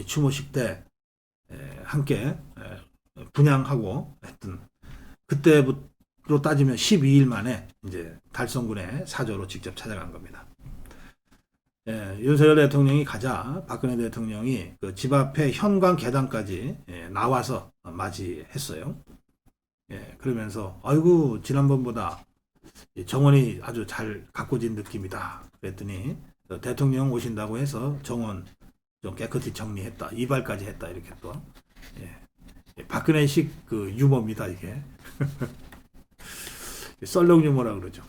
추모식 때 함께 분향하고 했던 그때로 따지면 12일 만에 이제 달성군의 사저로 직접 찾아간 겁니다. 윤석열 대통령이 가자 박근혜 대통령이 그 집 앞에 현관 계단까지 나와서 맞이했어요. 그러면서 아이고 지난번보다 정원이 아주 잘 가꿔진 느낌이다. 그랬더니 대통령 오신다고 해서 정원 좀 깨끗이 정리했다. 이발까지 했다. 이렇게 또 박근혜식 그 유머입니다. 이게 썰렁 유머라 그러죠.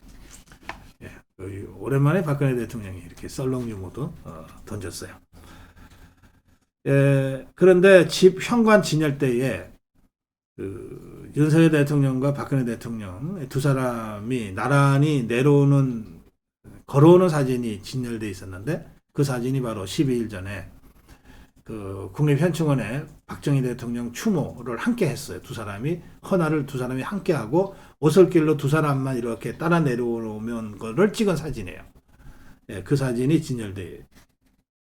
오랜만에 박근혜 대통령이 이렇게 썰렁 유머도 던졌어요. 그런데 집 현관 진열 때에 그 윤석열 대통령과 박근혜 대통령 두 사람이 나란히 걸어오는 사진이 진열돼 있었는데 그 사진이 바로 12일 전에 그 국립현충원에 박정희 대통령 추모를 함께 했어요. 두 사람이 헌화를 두 사람이 함께 하고 오솔길로 두 사람만 이렇게 따라 내려오면 거를 찍은 사진이에요. 그 사진이 진열돼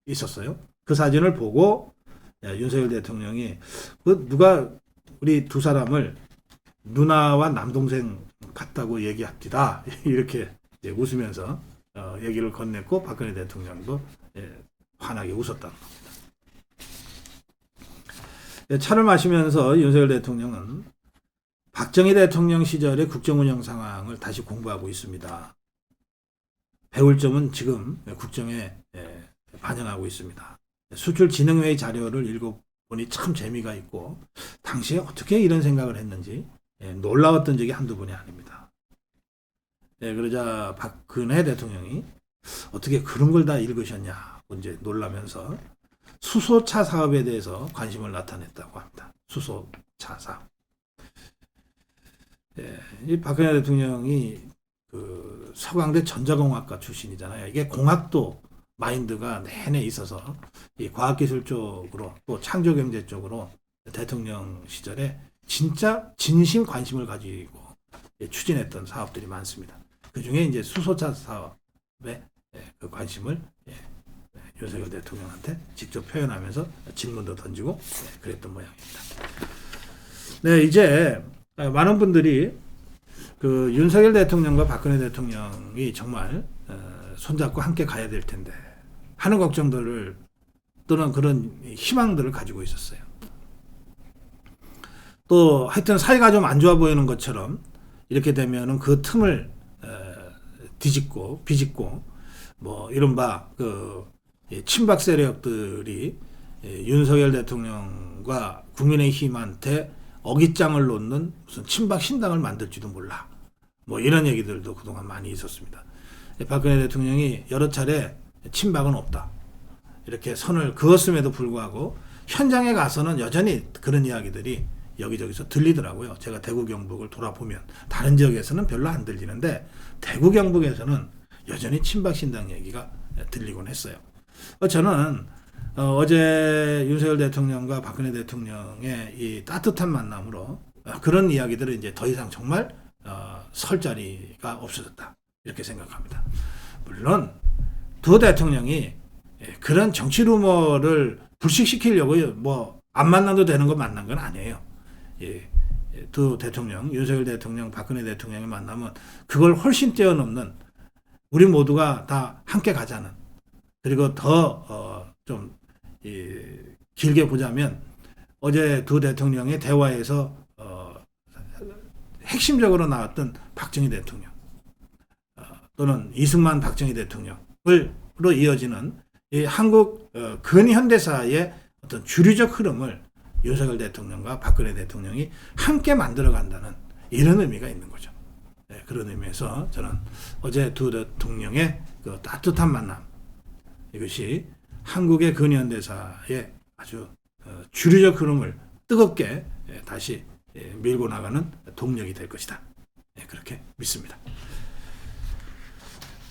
있었어요. 그 사진을 보고 윤석열 대통령이 누가 우리 두 사람을 누나와 남동생 같다고 얘기합니다. 이렇게 웃으면서 얘기를 건넸고 박근혜 대통령도 환하게 웃었다는 겁니다. 차를 마시면서 윤석열 대통령은 박정희 대통령 시절의 국정운영 상황을 다시 공부하고 있습니다. 배울 점은 지금 국정에 반영하고 있습니다. 수출진흥회의 자료를 읽어보니 참 재미가 있고 당시에 어떻게 이런 생각을 했는지 놀라웠던 적이 한두 번이 아닙니다. 그러자 박근혜 대통령이 어떻게 그런 걸 다 읽으셨냐고 이제 놀라면서 수소차 사업에 대해서 관심을 나타냈다고 합니다. 수소차 사업. 이 박근혜 대통령이 그 서강대 전자공학과 출신이잖아요. 이게 공학도 마인드가 내내 있어서 이 과학기술 쪽으로 또 창조경제 쪽으로 대통령 시절에 진짜 진심 관심을 가지고 추진했던 사업들이 많습니다. 그 중에 이제 수소차 사업에 그 관심을 윤석열 대통령한테 직접 표현하면서 질문도 던지고 그랬던 모양입니다. 네, 이제 많은 분들이 그 윤석열 대통령과 박근혜 대통령이 정말 손잡고 함께 가야 될 텐데 하는 걱정들을 또는 그런 희망들을 가지고 있었어요. 또 하여튼 사이가 좀 안 좋아 보이는 것처럼 이렇게 되면은 그 틈을 비집고 뭐 이른바 그 친박 세력들이 윤석열 대통령과 국민의힘한테 어깃장을 놓는 무슨 친박 신당을 만들지도 몰라. 뭐 이런 얘기들도 그동안 많이 있었습니다. 박근혜 대통령이 여러 차례 친박은 없다. 이렇게 선을 그었음에도 불구하고 현장에 가서는 여전히 그런 이야기들이 여기저기서 들리더라고요. 제가 대구 경북을 돌아보면 다른 지역에서는 별로 안 들리는데 대구 경북에서는 여전히 친박 신당 얘기가 들리곤 했어요. 저는 어제 윤석열 대통령과 박근혜 대통령의 이 따뜻한 만남으로 그런 이야기들을 이제 더 이상 정말 설 자리가 없어졌다. 이렇게 생각합니다. 물론 두 대통령이 그런 정치 루머를 불식시키려고 뭐 안 만나도 되는 거 만난 건 아니에요. 두 대통령, 윤석열 대통령, 박근혜 대통령이 만나면 그걸 훨씬 뛰어넘는 우리 모두가 다 함께 가자는 그리고 더 좀 길게 보자면 어제 두 대통령의 대화에서 핵심적으로 나왔던 박정희 대통령 또는 이승만 박정희 대통령으로 이어지는 이 한국 근현대사의 어떤 주류적 흐름을 윤석열 대통령과 박근혜 대통령이 함께 만들어간다는 이런 의미가 있는 거죠. 네, 그런 의미에서 저는 어제 두 대통령의 그 따뜻한 만남, 이것이 한국의 근현대사의 아주 주류적 흐름을 뜨겁게 다시 밀고 나가는 동력이 될 것이다. 네, 그렇게 믿습니다.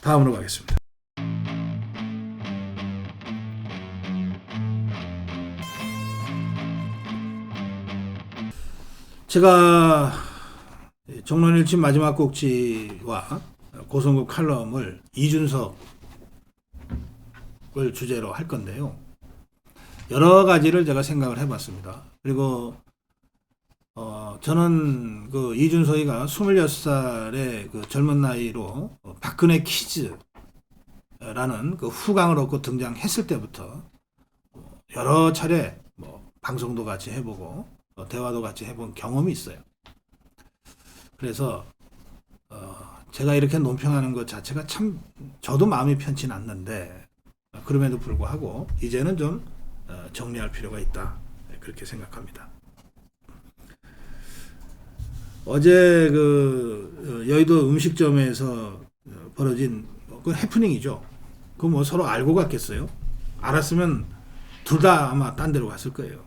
다음으로 가겠습니다. 제가 정론일침 마지막 꼭지와 고성국 칼럼을 이준석을 주제로 할 건데요. 여러 가지를 제가 생각을 해봤습니다. 그리고 저는 그 이준석이가 26살의 그 젊은 나이로 박근혜 키즈라는 그 후광을 얻고 등장했을 때부터 여러 차례 방송도 같이 해보고 대화도 같이 해본 경험이 있어요. 그래서 제가 이렇게 논평하는 것 자체가 참 저도 마음이 편치는 않는데 그럼에도 불구하고 이제는 좀 정리할 필요가 있다, 그렇게 생각합니다. 어제 그 여의도 음식점에서 벌어진 그 해프닝이죠. 그거 뭐 서로 알고 갔겠어요? 알았으면 둘 다 아마 딴 데로 갔을 거예요.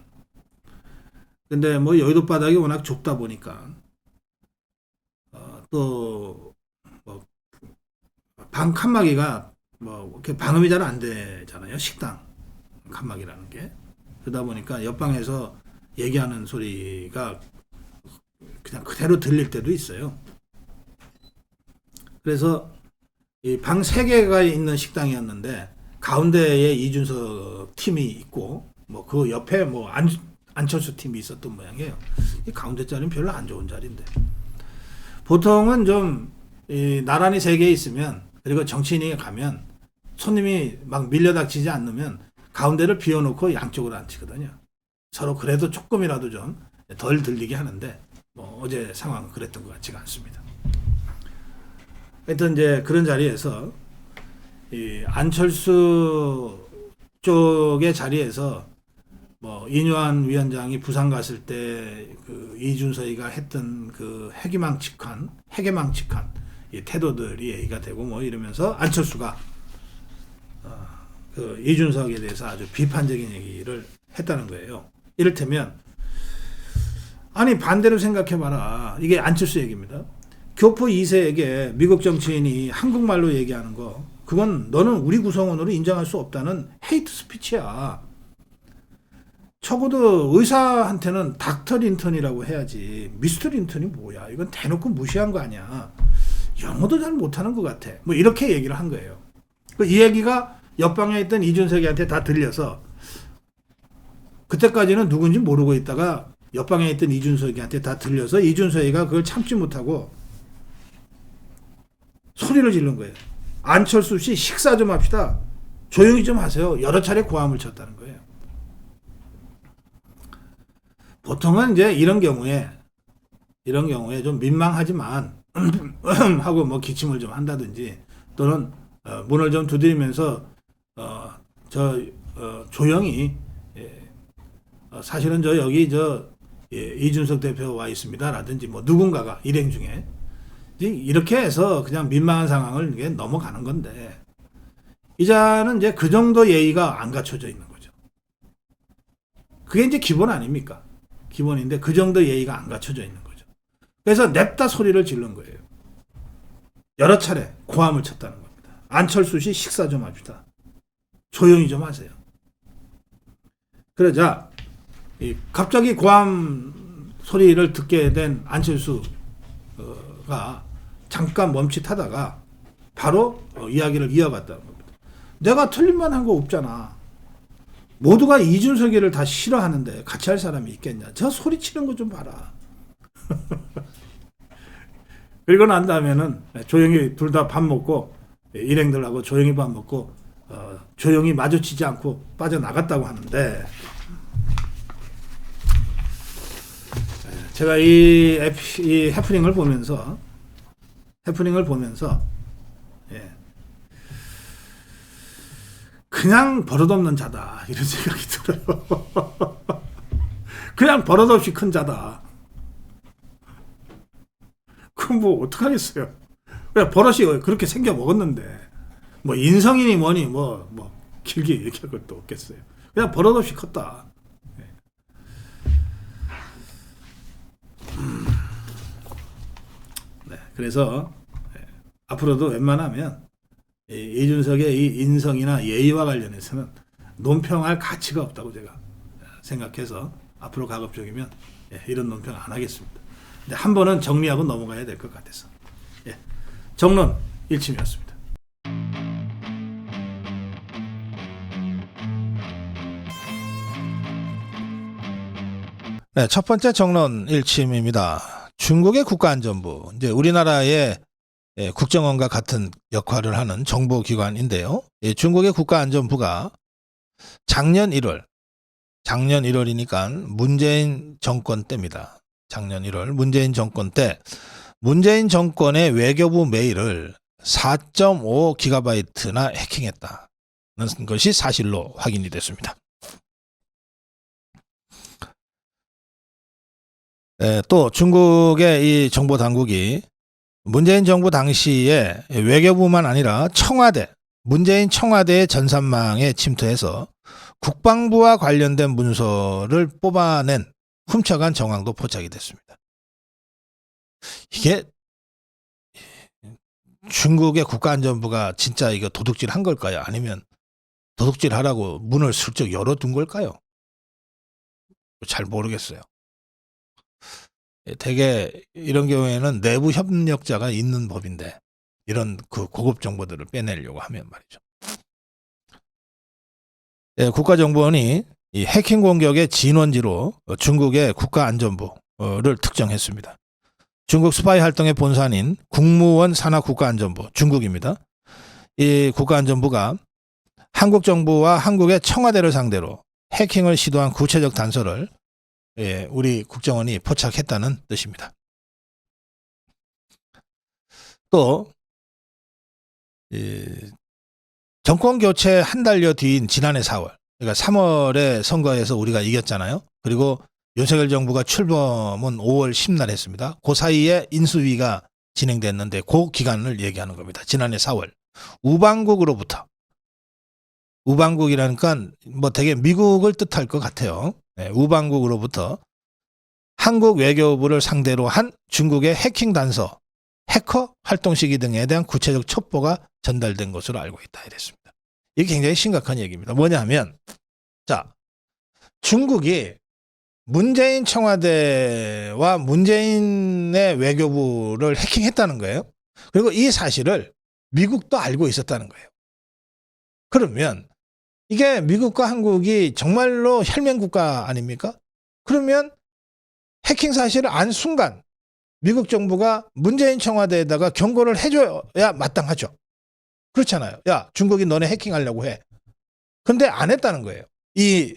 근데 뭐 여의도 바닥이 워낙 좁다 보니까 또 뭐 방 칸막이가 뭐 이렇게 방음이 잘 안 되잖아요. 식당 칸막이라는 게. 그러다 보니까 옆방에서 얘기하는 소리가 그냥 그대로 들릴 때도 있어요. 그래서 이 방 3개가 있는 식당이었는데 가운데에 이준석 팀이 있고 뭐 그 옆에 뭐 안철수 팀이 있었던 모양이에요. 이 가운데 자리는 별로 안 좋은 자리인데 보통은 좀 나란히 3개 있으면, 그리고 정치인이 가면 손님이 막 밀려닥치지 않으면 가운데를 비워놓고 양쪽으로 앉히거든요. 서로 그래도 조금이라도 좀 덜 들리게 하는데 뭐 어제 상황은 그랬던 것 같지가 않습니다. 하여튼 이제 그런 자리에서 이 안철수 쪽의 자리에서 뭐 이뇨한 위원장이 부산 갔을 때 그 이준석이가 했던 그 해괴망측한 이 태도들이 얘기가 되고 뭐 이러면서 안철수가 그 이준석에 대해서 아주 비판적인 얘기를 했다는 거예요. 이를테면 아니 반대로 생각해봐라. 이게 안철수 얘기입니다. 교포 2세에게 미국 정치인이 한국말로 얘기하는 거, 그건 너는 우리 구성원으로 인정할 수 없다는 헤이트 스피치야. 적어도 의사한테는 닥터 린턴이라고 해야지 미스터 린턴이 뭐야. 이건 대놓고 무시한 거 아니야. 영어도 잘 못하는 것 같아. 뭐 이렇게 얘기를 한 거예요. 이 얘기가 옆방에 있던 이준석이한테 다 들려서 그때까지는 누군지 모르고 있다가 옆방에 있던 이준석이한테 다 들려서 이준석이가 그걸 참지 못하고 소리를 지른 거예요. 안철수 씨 식사 좀 합시다. 조용히 좀 하세요. 여러 차례 고함을 쳤다는 거예요. 보통은 이제 이런 경우에 좀 민망하지만 하고 뭐 기침을 좀 한다든지 또는 문을 좀 두드리면서 조용히 사실은 저 여기 이준석 대표 와 있습니다라든지 뭐 누군가가 일행 중에 이렇게 해서 그냥 민망한 상황을 이게 넘어가는 건데 이자는 이제 그 정도 예의가 안 갖춰져 있는 거죠. 그게 이제 기본 아닙니까? 기본인데 그 정도 예의가 안 갖춰져 있는 거죠. 그래서 냅다 소리를 지른 거예요. 여러 차례 고함을 쳤다는 겁니다. 안철수 씨 식사 좀 합시다. 조용히 좀 하세요. 그러자 갑자기 고함 소리를 듣게 된 안철수가 잠깐 멈칫하다가 바로 이야기를 이어갔다는 겁니다. 내가 틀린 말 한 거 없잖아. 모두가 이준석이를 다 싫어하는데 같이 할 사람이 있겠냐. 저 소리치는 거 좀 봐라. 그리고 난 다음에는 조용히 둘 다 밥 먹고 일행들하고 조용히 밥 먹고 조용히 마주치지 않고 빠져나갔다고 하는데 제가 이 해프닝을 보면서 예, 그냥 버릇없는 자다 이런 생각이 들어요. 그냥 버릇없이 큰 자다. 그럼 뭐 어떡하겠어요. 그냥 버릇이 그렇게 생겨 먹었는데 뭐 인성이니 뭐니 뭐 길게 얘기할 것도 없겠어요. 그냥 버릇없이 컸다. 네, 그래서 앞으로도 웬만하면 이준석의 이 인성이나 예의와 관련해서는 논평할 가치가 없다고 제가 생각해서 앞으로 가급적이면 이런 논평 안 하겠습니다. 근데 한 번은 정리하고 넘어가야 될 것 같아서 정론 일침이었습니다. 네, 첫 번째 정론 일침입니다. 중국의 국가안전부, 이제 우리나라의 국정원과 같은 역할을 하는 정보기관인데요. 중국의 국가안전부가 작년 1월이니까 문재인 정권 때입니다. 작년 1월 문재인 정권 때 문재인 정권의 외교부 메일을 4.5GB나 해킹했다는 것이 사실로 확인이 됐습니다. 또 중국의 이 정보 당국이 문재인 정부 당시에 외교부만 아니라 문재인 청와대의 전산망에 침투해서 국방부와 관련된 문서를 훔쳐간 정황도 포착이 됐습니다. 이게 중국의 국가안전부가 진짜 이거 도둑질 한 걸까요? 아니면 도둑질 하라고 문을 슬쩍 열어둔 걸까요? 잘 모르겠어요. 되게 이런 경우에는 내부 협력자가 있는 법인데 이런 그 고급 정보들을 빼내려고 하면 말이죠. 국가정보원이 이 해킹 공격의 진원지로 중국의 국가안전부를 특정했습니다. 중국 스파이 활동의 본산인 국무원 산하 국가안전부 중국입니다. 이 국가안전부가 한국 정부와 한국의 청와대를 상대로 해킹을 시도한 구체적 단서를 우리 국정원이 포착했다는 뜻입니다. 또 정권 교체 한 달여 뒤인 지난해 4월, 그러니까 3월에 선거에서 우리가 이겼잖아요. 그리고 윤석열 정부가 출범은 5월 10날 했습니다. 그 사이에 인수위가 진행됐는데 그 기간을 얘기하는 겁니다. 지난해 4월 우방국이라니까 뭐 되게 미국을 뜻할 것 같아요. 우방국으로부터 한국 외교부를 상대로 한 중국의 해킹 단서, 해커 활동 시기 등에 대한 구체적 첩보가 전달된 것으로 알고 있다 이랬습니다. 이게 굉장히 심각한 얘기입니다. 뭐냐면 중국이 문재인 청와대와 문재인의 외교부를 해킹했다는 거예요. 그리고 이 사실을 미국도 알고 있었다는 거예요. 그러면 이게 미국과 한국이 정말로 혈맹국가 아닙니까? 그러면 해킹 사실을 안 순간 미국 정부가 문재인 청와대에다가 경고를 해줘야 마땅하죠. 그렇잖아요. 야, 중국이 너네 해킹하려고 해. 근데 안 했다는 거예요. 이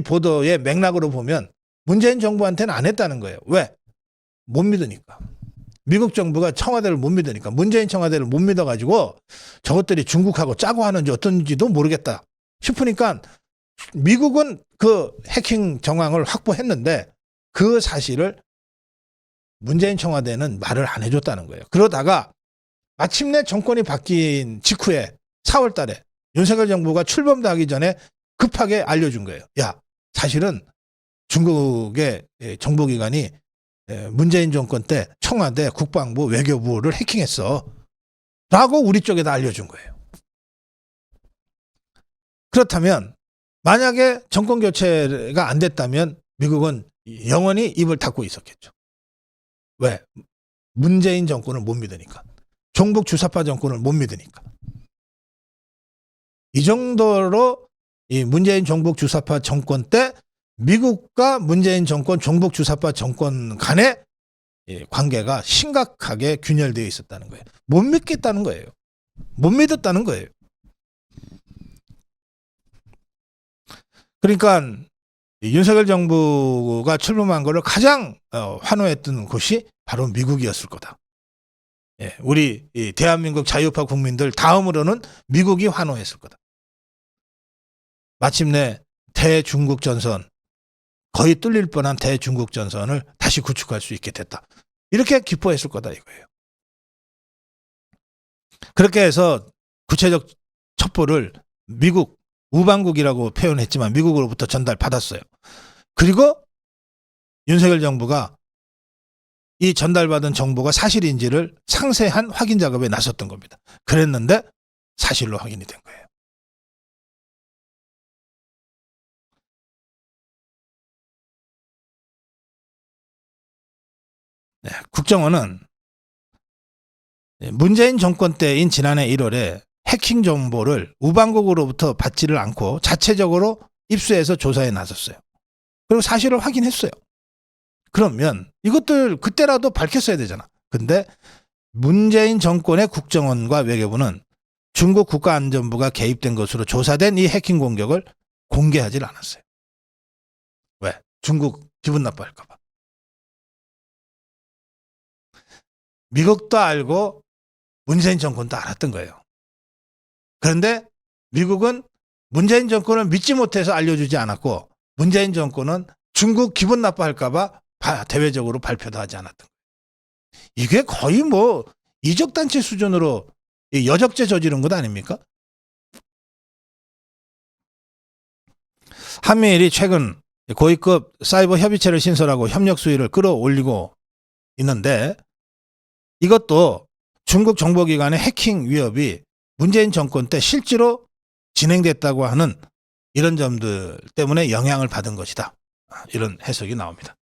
보도의 맥락으로 보면 문재인 정부한테는 안 했다는 거예요. 왜? 못 믿으니까. 미국 정부가 청와대를 못 믿으니까. 문재인 청와대를 못 믿어가지고 저것들이 중국하고 짜고 하는지 어떤지도 모르겠다 싶으니까 미국은 그 해킹 정황을 확보했는데 그 사실을 문재인 청와대는 말을 안 해줬다는 거예요. 그러다가 마침내 정권이 바뀐 직후에 4월 달에 윤석열 정부가 출범도 하기 전에 급하게 알려준 거예요. 야, 사실은 중국의 정보기관이 문재인 정권 때 청와대, 국방부, 외교부를 해킹했어. 라고 우리 쪽에다 알려준 거예요. 그렇다면 만약에 정권 교체가 안 됐다면 미국은 영원히 입을 닫고 있었겠죠. 왜? 문재인 정권을 못 믿으니까. 종북 주사파 정권을 못 믿으니까. 이 정도로 이 문재인 종북 주사파 정권 때 미국과 문재인 정권 종북 주사파 정권 간의 관계가 심각하게 균열되어 있었다는 거예요. 못 믿겠다는 거예요. 못 믿었다는 거예요. 그러니까 윤석열 정부가 출범한 거를 가장 환호했던 곳이 바로 미국이었을 거다. 예, 우리 대한민국 자유파 국민들 다음으로는 미국이 환호했을 거다. 마침내 대중국 전선, 거의 뚫릴 뻔한 대중국 전선을 다시 구축할 수 있게 됐다. 이렇게 기뻐했을 거다 이거예요. 그렇게 해서 구체적 첩보를 미국 우방국이라고 표현했지만 미국으로부터 전달받았어요. 그리고 윤석열 정부가 이 전달받은 정보가 사실인지를 상세한 확인 작업에 나섰던 겁니다. 그랬는데 사실로 확인이 된 거예요. 네, 국정원은 문재인 정권 때인 지난해 1월에 해킹 정보를 우방국으로부터 받지를 않고 자체적으로 입수해서 조사에 나섰어요. 그리고 사실을 확인했어요. 그러면 이것들 그때라도 밝혔어야 되잖아. 근데 문재인 정권의 국정원과 외교부는 중국 국가안전부가 개입된 것으로 조사된 이 해킹 공격을 공개하지 않았어요. 왜? 중국 기분 나빠할까 봐. 미국도 알고 문재인 정권도 알았던 거예요. 그런데 미국은 문재인 정권을 믿지 못해서 알려주지 않았고 문재인 정권은 중국 기분 나빠할까 봐 대외적으로 발표도 하지 않았던 거예요. 이게 거의 뭐 이적단체 수준으로 여적죄 저지른 것 아닙니까? 한미일이 최근 고위급 사이버 협의체를 신설하고 협력 수위를 끌어올리고 있는데 이것도 중국 정보기관의 해킹 위협이 문재인 정권 때 실제로 진행됐다고 하는 이런 점들 때문에 영향을 받은 것이다. 이런 해석이 나옵니다.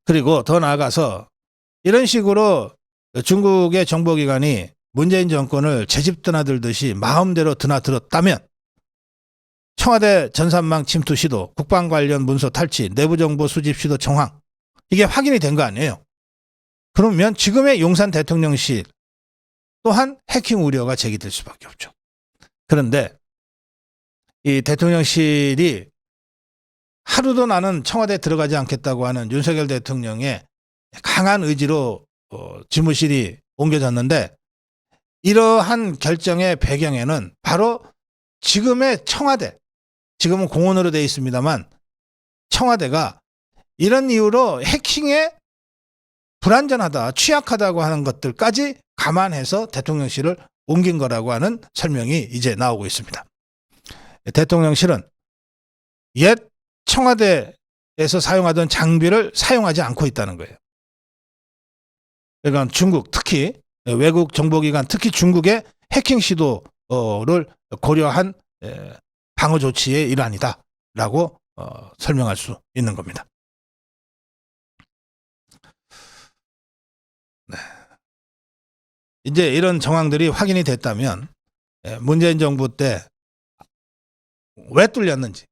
그리고 더 나아가서 이런 식으로 중국의 정보기관이 문재인 정권을 제집 드나들듯이 마음대로 드나들었다면 청와대 전산망 침투 시도, 국방 관련 문서 탈취, 내부정보 수집 시도 정황 이게 확인이 된 거 아니에요. 그러면 지금의 용산 대통령실 또한 해킹 우려가 제기될 수밖에 없죠. 그런데 이 대통령실이 하루도 나는 청와대에 들어가지 않겠다고 하는 윤석열 대통령의 강한 의지로 집무실이 옮겨졌는데 이러한 결정의 배경에는 바로 지금의 청와대, 지금은 공원으로 되어 있습니다만 청와대가 이런 이유로 해킹에 불안전하다, 취약하다고 하는 것들까지 감안해서 대통령실을 옮긴 거라고 하는 설명이 이제 나오고 있습니다. 대통령실은 옛 청와대에서 사용하던 장비를 사용하지 않고 있다는 거예요. 그러니까 중국, 특히 외국 정보기관, 특히 중국의 해킹 시도를 고려한 방어 조치의 일환이다라고 설명할 수 있는 겁니다. 네. 이제 이런 정황들이 확인이 됐다면 문재인 정부 때 왜 뚫렸는지,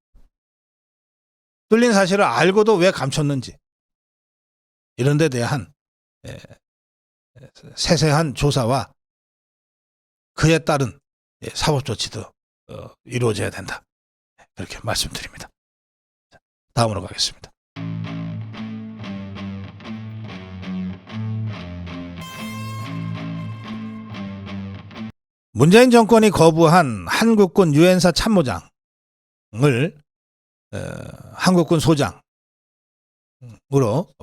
뚫린 사실을 알고도 왜 감췄는지 이런 데 대한 세세한 조사와 그에 따른 사법 조치도 이루어져야 된다. 그렇게 말씀드립니다. 다음으로 가겠습니다. 문재인 정권이 거부한 한국군 유엔사 참모장을 한국군 소장으로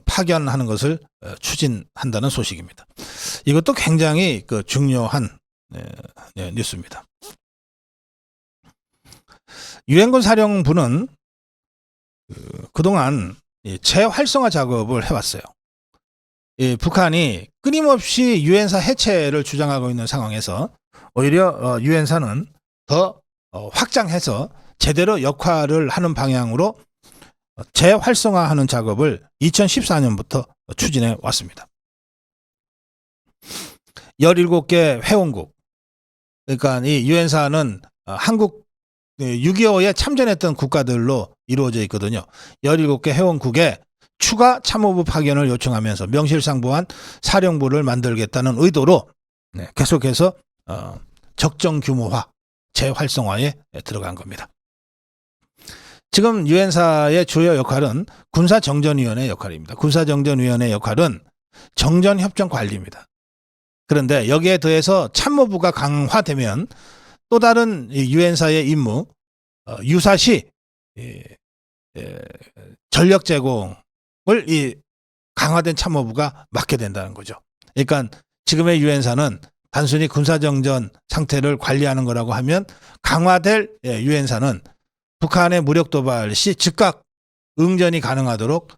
파견하는 것을 추진한다는 소식입니다. 이것도 굉장히 중요한 뉴스입니다. 유엔군 사령부는 그동안 재활성화 작업을 해왔어요. 북한이 끊임없이 유엔사 해체를 주장하고 있는 상황에서 오히려 유엔사는 더 확장해서 제대로 역할을 하는 방향으로 재활성화하는 작업을 2014년부터 추진해 왔습니다. 17개 회원국, 그러니까 이 유엔사는 한국 6.25에 참전했던 국가들로 이루어져 있거든요. 17개 회원국에 추가 참모부 파견을 요청하면서 명실상부한 사령부를 만들겠다는 의도로 계속해서 적정 규모화, 재활성화에 들어간 겁니다. 지금 유엔사의 주요 역할은 군사정전위원회 역할입니다. 군사정전위원회 역할은 정전협정 관리입니다. 그런데 여기에 더해서 참모부가 강화되면 또 다른 유엔사의 임무, 유사시 전력 제공을 이 강화된 참모부가 맡게 된다는 거죠. 그러니까 지금의 유엔사는 단순히 군사정전 상태를 관리하는 거라고 하면 강화될 유엔사는 북한의 무력 도발 시 즉각 응전이 가능하도록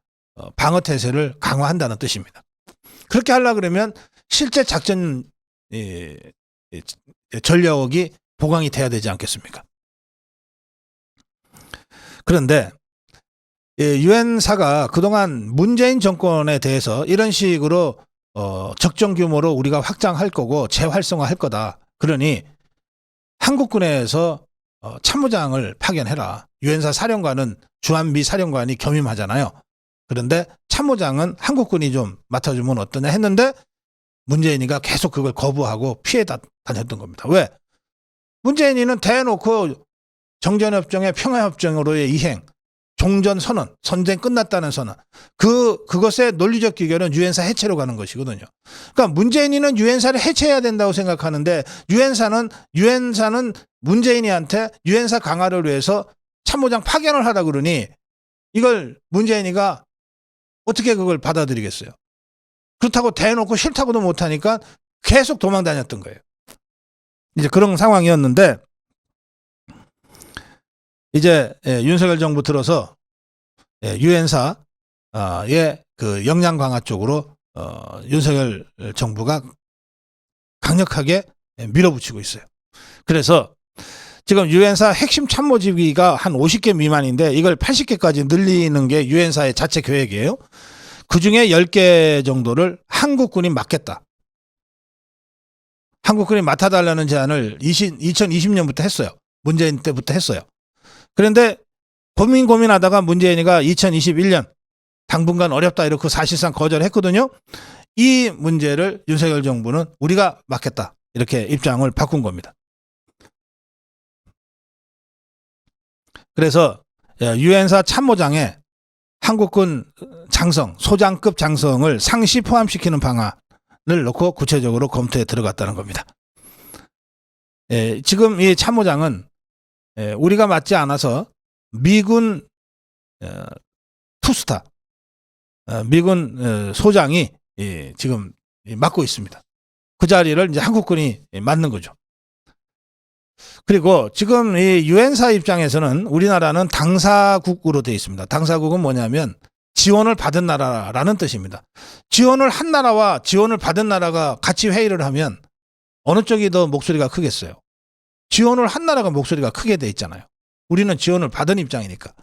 방어 태세를 강화한다는 뜻입니다. 그렇게 하려고 그러면 실제 작전 전력이 보강이 돼야 되지 않겠습니까? 그런데 유엔사가 그동안 문재인 정권에 대해서 이런 식으로 적정 규모로 우리가 확장할 거고 재활성화할 거다. 그러니 한국군에서 참모장을 파견해라. 유엔사 사령관은 주한미 사령관이 겸임하잖아요. 그런데 참모장은 한국군이 좀 맡아주면 어떠냐 했는데 문재인이가 계속 그걸 거부하고 피해 다녔던 겁니다. 왜? 문재인이는 대놓고 정전협정의 평화협정으로의 이행, 종전선언, 전쟁 끝났다는 선언, 그것의 논리적 기결은 유엔사 해체로 가는 것이거든요. 그러니까 문재인이는 유엔사를 해체해야 된다고 생각하는데 유엔사는 문재인이한테 유엔사 강화를 위해서 참모장 파견을 하라 그러니 이걸 문재인이가 어떻게 그걸 받아들이겠어요? 그렇다고 대놓고 싫다고도 못하니까 계속 도망 다녔던 거예요. 이제 그런 상황이었는데 이제 윤석열 정부 들어서 유엔사의 그 역량 강화 쪽으로 윤석열 정부가 강력하게 밀어붙이고 있어요. 그래서 지금 유엔사 핵심 참모직위가 한 50개 미만인데 이걸 80개까지 늘리는 게 유엔사의 자체 계획이에요. 그중에 10개 정도를 한국군이 맡겠다. 한국군이 맡아달라는 제안을 2020년부터 했어요. 문재인 때부터 했어요. 그런데 고민하다가 문재인이가 2021년 당분간 어렵다 이렇게 사실상 거절했거든요. 이 문제를 윤석열 정부는 우리가 맡겠다 이렇게 입장을 바꾼 겁니다. 그래서 유엔사 참모장에 한국군 장성, 소장급 장성을 상시 포함시키는 방안을 놓고 구체적으로 검토에 들어갔다는 겁니다. 지금 이 참모장은 우리가 맡지 않아서 미군 투스타, 미군 소장이 지금 맡고 있습니다. 그 자리를 이제 한국군이 맡는 거죠. 그리고 지금 이 유엔사 입장에서는 우리나라는 당사국으로 되어 있습니다. 당사국은 뭐냐면 지원을 받은 나라라는 뜻입니다. 지원을 한 나라와 지원을 받은 나라가 같이 회의를 하면 어느 쪽이 더 목소리가 크겠어요? 지원을 한 나라가 목소리가 크게 돼 있잖아요. 우리는 지원을 받은 입장이니까.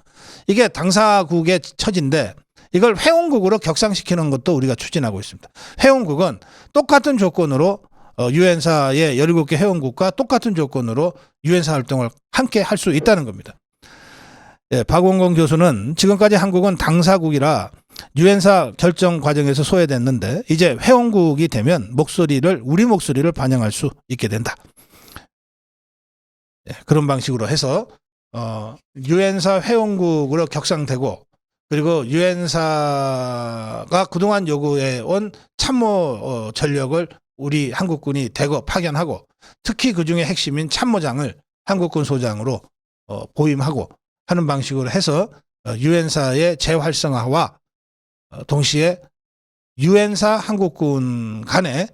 이게 당사국의 처지인데 이걸 회원국으로 격상시키는 것도 우리가 추진하고 있습니다. 회원국은 똑같은 조건으로 유엔사의 17개 회원국과 똑같은 조건으로 유엔사 활동을 함께 할 수 있다는 겁니다. 박원건 교수는 지금까지 한국은 당사국이라 유엔사 결정 과정에서 소외됐는데 이제 회원국이 되면 우리 목소리를 반영할 수 있게 된다. 그런 방식으로 해서 유엔사 회원국으로 격상되고 그리고 유엔사가 그동안 요구해온 참모 전력을 우리 한국군이 대거 파견하고 특히 그중에 핵심인 참모장을 한국군 소장으로 보임하고 하는 방식으로 해서 유엔사의 재활성화와 동시에 유엔사 한국군 간의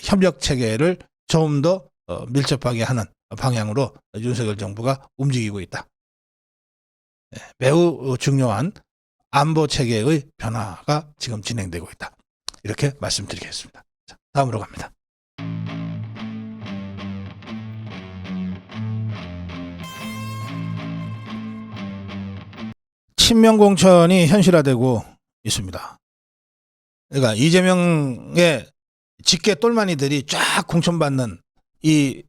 협력 체계를 좀 더 밀접하게 하는 방향으로 윤석열 정부가 움직이고 있다. 매우 중요한 안보 체계의 변화가 지금 진행되고 있다. 이렇게 말씀드리겠습니다. 자, 다음으로 갑니다. 친명 공천이 현실화되고 있습니다. 그러니까 이재명의 직계 똘마니들이 쫙 공천받는 이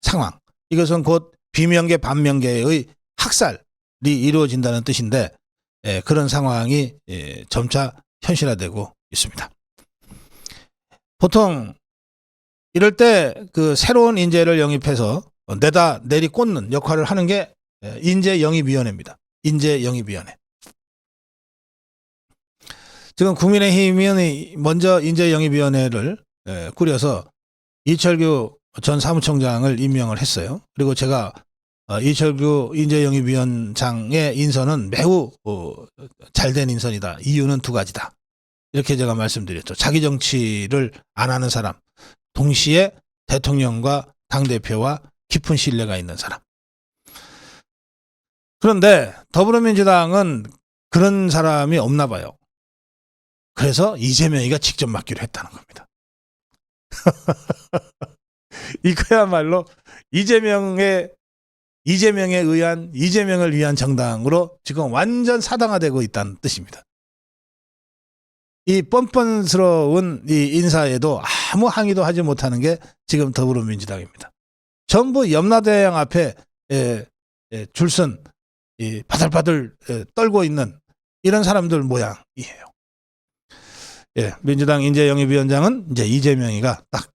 상황, 이것은 곧 비명계 반명계의 학살이 이루어진다는 뜻인데 그런 상황이 점차 현실화되고 있습니다. 보통 이럴 때 그 새로운 인재를 영입해서 내다 내리 꽂는 역할을 하는 게 인재 영입위원회입니다. 인재영입위원회. 지금 국민의힘이 먼저 인재영입위원회를 꾸려서 이철규 전 사무총장을 임명을 했어요. 그리고 제가 이철규 인재영입위원장의 인선은 매우 잘된 인선이다. 이유는 두 가지다. 이렇게 제가 말씀드렸죠. 자기 정치를 안 하는 사람, 동시에 대통령과 당대표와 깊은 신뢰가 있는 사람. 그런데 더불어민주당은 그런 사람이 없나 봐요. 그래서 이재명이가 직접 맡기로 했다는 겁니다. 이거야말로 이재명을 위한 정당으로 지금 완전 사당화되고 있다는 뜻입니다. 이 뻔뻔스러운 이 인사에도 아무 항의도 하지 못하는 게 지금 더불어민주당입니다. 전부 염라대왕 앞에 줄선 바들바들 떨고 있는 이런 사람들 모양이에요. 민주당 인재영입위원장은 이제 이재명이가 딱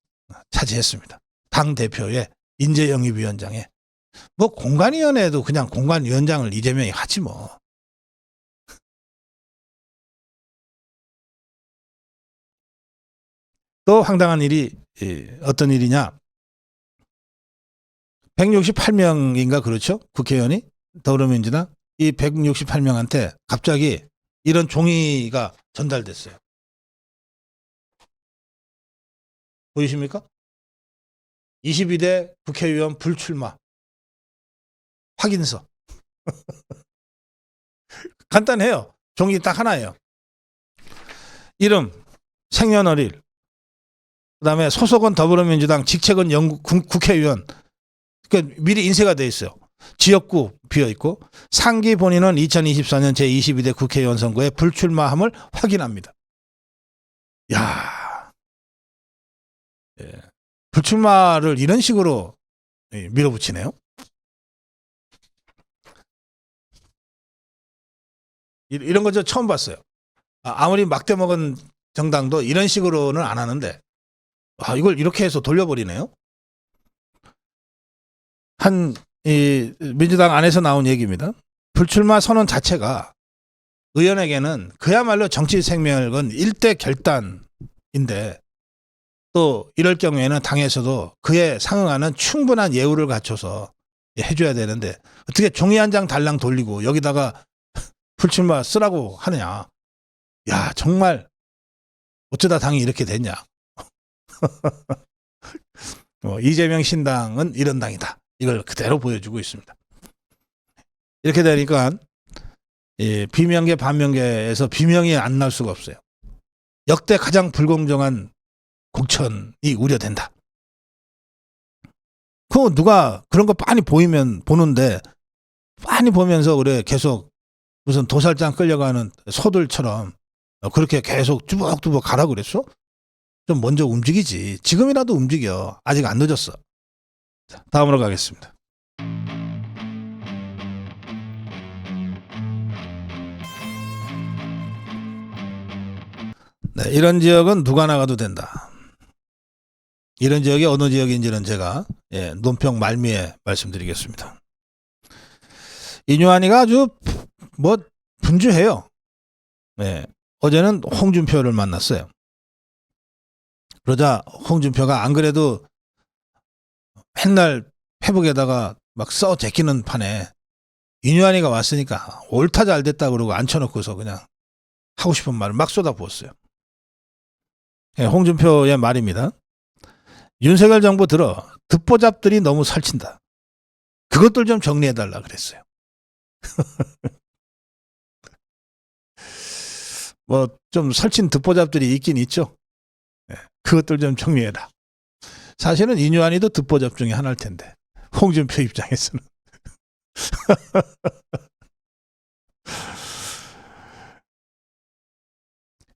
차지했습니다. 당 대표의 인재영입위원장에 뭐 공관위원회도 그냥 공관위원장을 이재명이 하지 뭐. 또 황당한 일이 어떤 일이냐? 168명인가 그렇죠? 국회의원이 더불어민주당 이 168명한테 갑자기 이런 종이가 전달됐어요. 보이십니까? 22대 국회의원 불출마 확인서. 간단해요. 종이 딱 하나예요. 이름, 생년월일, 그다음에 소속은 더불어민주당, 직책은 국회의원. 그러니까 미리 인쇄가 돼 있어요. 지역구 비어 있고 상기 본인은 2024년 제22대 국회의원 선거에 불출마함을 확인합니다. 야, 불출마를 이런 식으로 밀어붙이네요. 이런 거 저 처음 봤어요. 아무리 막대 먹은 정당도 이런 식으로는 안 하는데 이걸 이렇게 해서 돌려버리네요. 민주당 안에서 나온 얘기입니다. 불출마 선언 자체가 의원에게는 그야말로 정치 생명은 일대 결단인데 또 이럴 경우에는 당에서도 그에 상응하는 충분한 예우를 갖춰서 해줘야 되는데 어떻게 종이 한 장 달랑 돌리고 여기다가 불출마 쓰라고 하느냐. 야, 정말 어쩌다 당이 이렇게 됐냐. 이재명 신당은 이런 당이다. 이걸 그대로 보여주고 있습니다. 이렇게 되니까 비명계 반명계에서 비명이 안 날 수가 없어요. 역대 가장 불공정한 공천이 우려된다. 그거 누가 그런 거 빤히 보는데 빤히 보면서 그래 계속 무슨 도살장 끌려가는 소들처럼 그렇게 계속 뚜벅뚜벅 가라 그랬어? 좀 먼저 움직이지. 지금이라도 움직여. 아직 안 늦었어. 자, 다음으로 가겠습니다. 네, 이런 지역은 누가 나가도 된다. 이런 지역이 어느 지역인지는 제가 논평 말미에 말씀드리겠습니다. 이뉴한이가 아주 분주해요. 어제는 홍준표를 만났어요. 그러자 홍준표가 안 그래도 맨날 페북에다가 막 써 제끼는 판에 이뉴한이가 왔으니까 옳다 잘 됐다 그러고 앉혀놓고서 그냥 하고 싶은 말을 막 쏟아부었어요. 홍준표의 말입니다. 윤석열 정부 들어 듣보잡들이 너무 설친다. 그것들 좀 정리해달라 그랬어요. 좀 설친 듣보잡들이 있긴 있죠. 그것들 좀 정리해라. 사실은 이뉴한이도 듣보잡 중에 하나일 텐데 홍준표 입장에서는.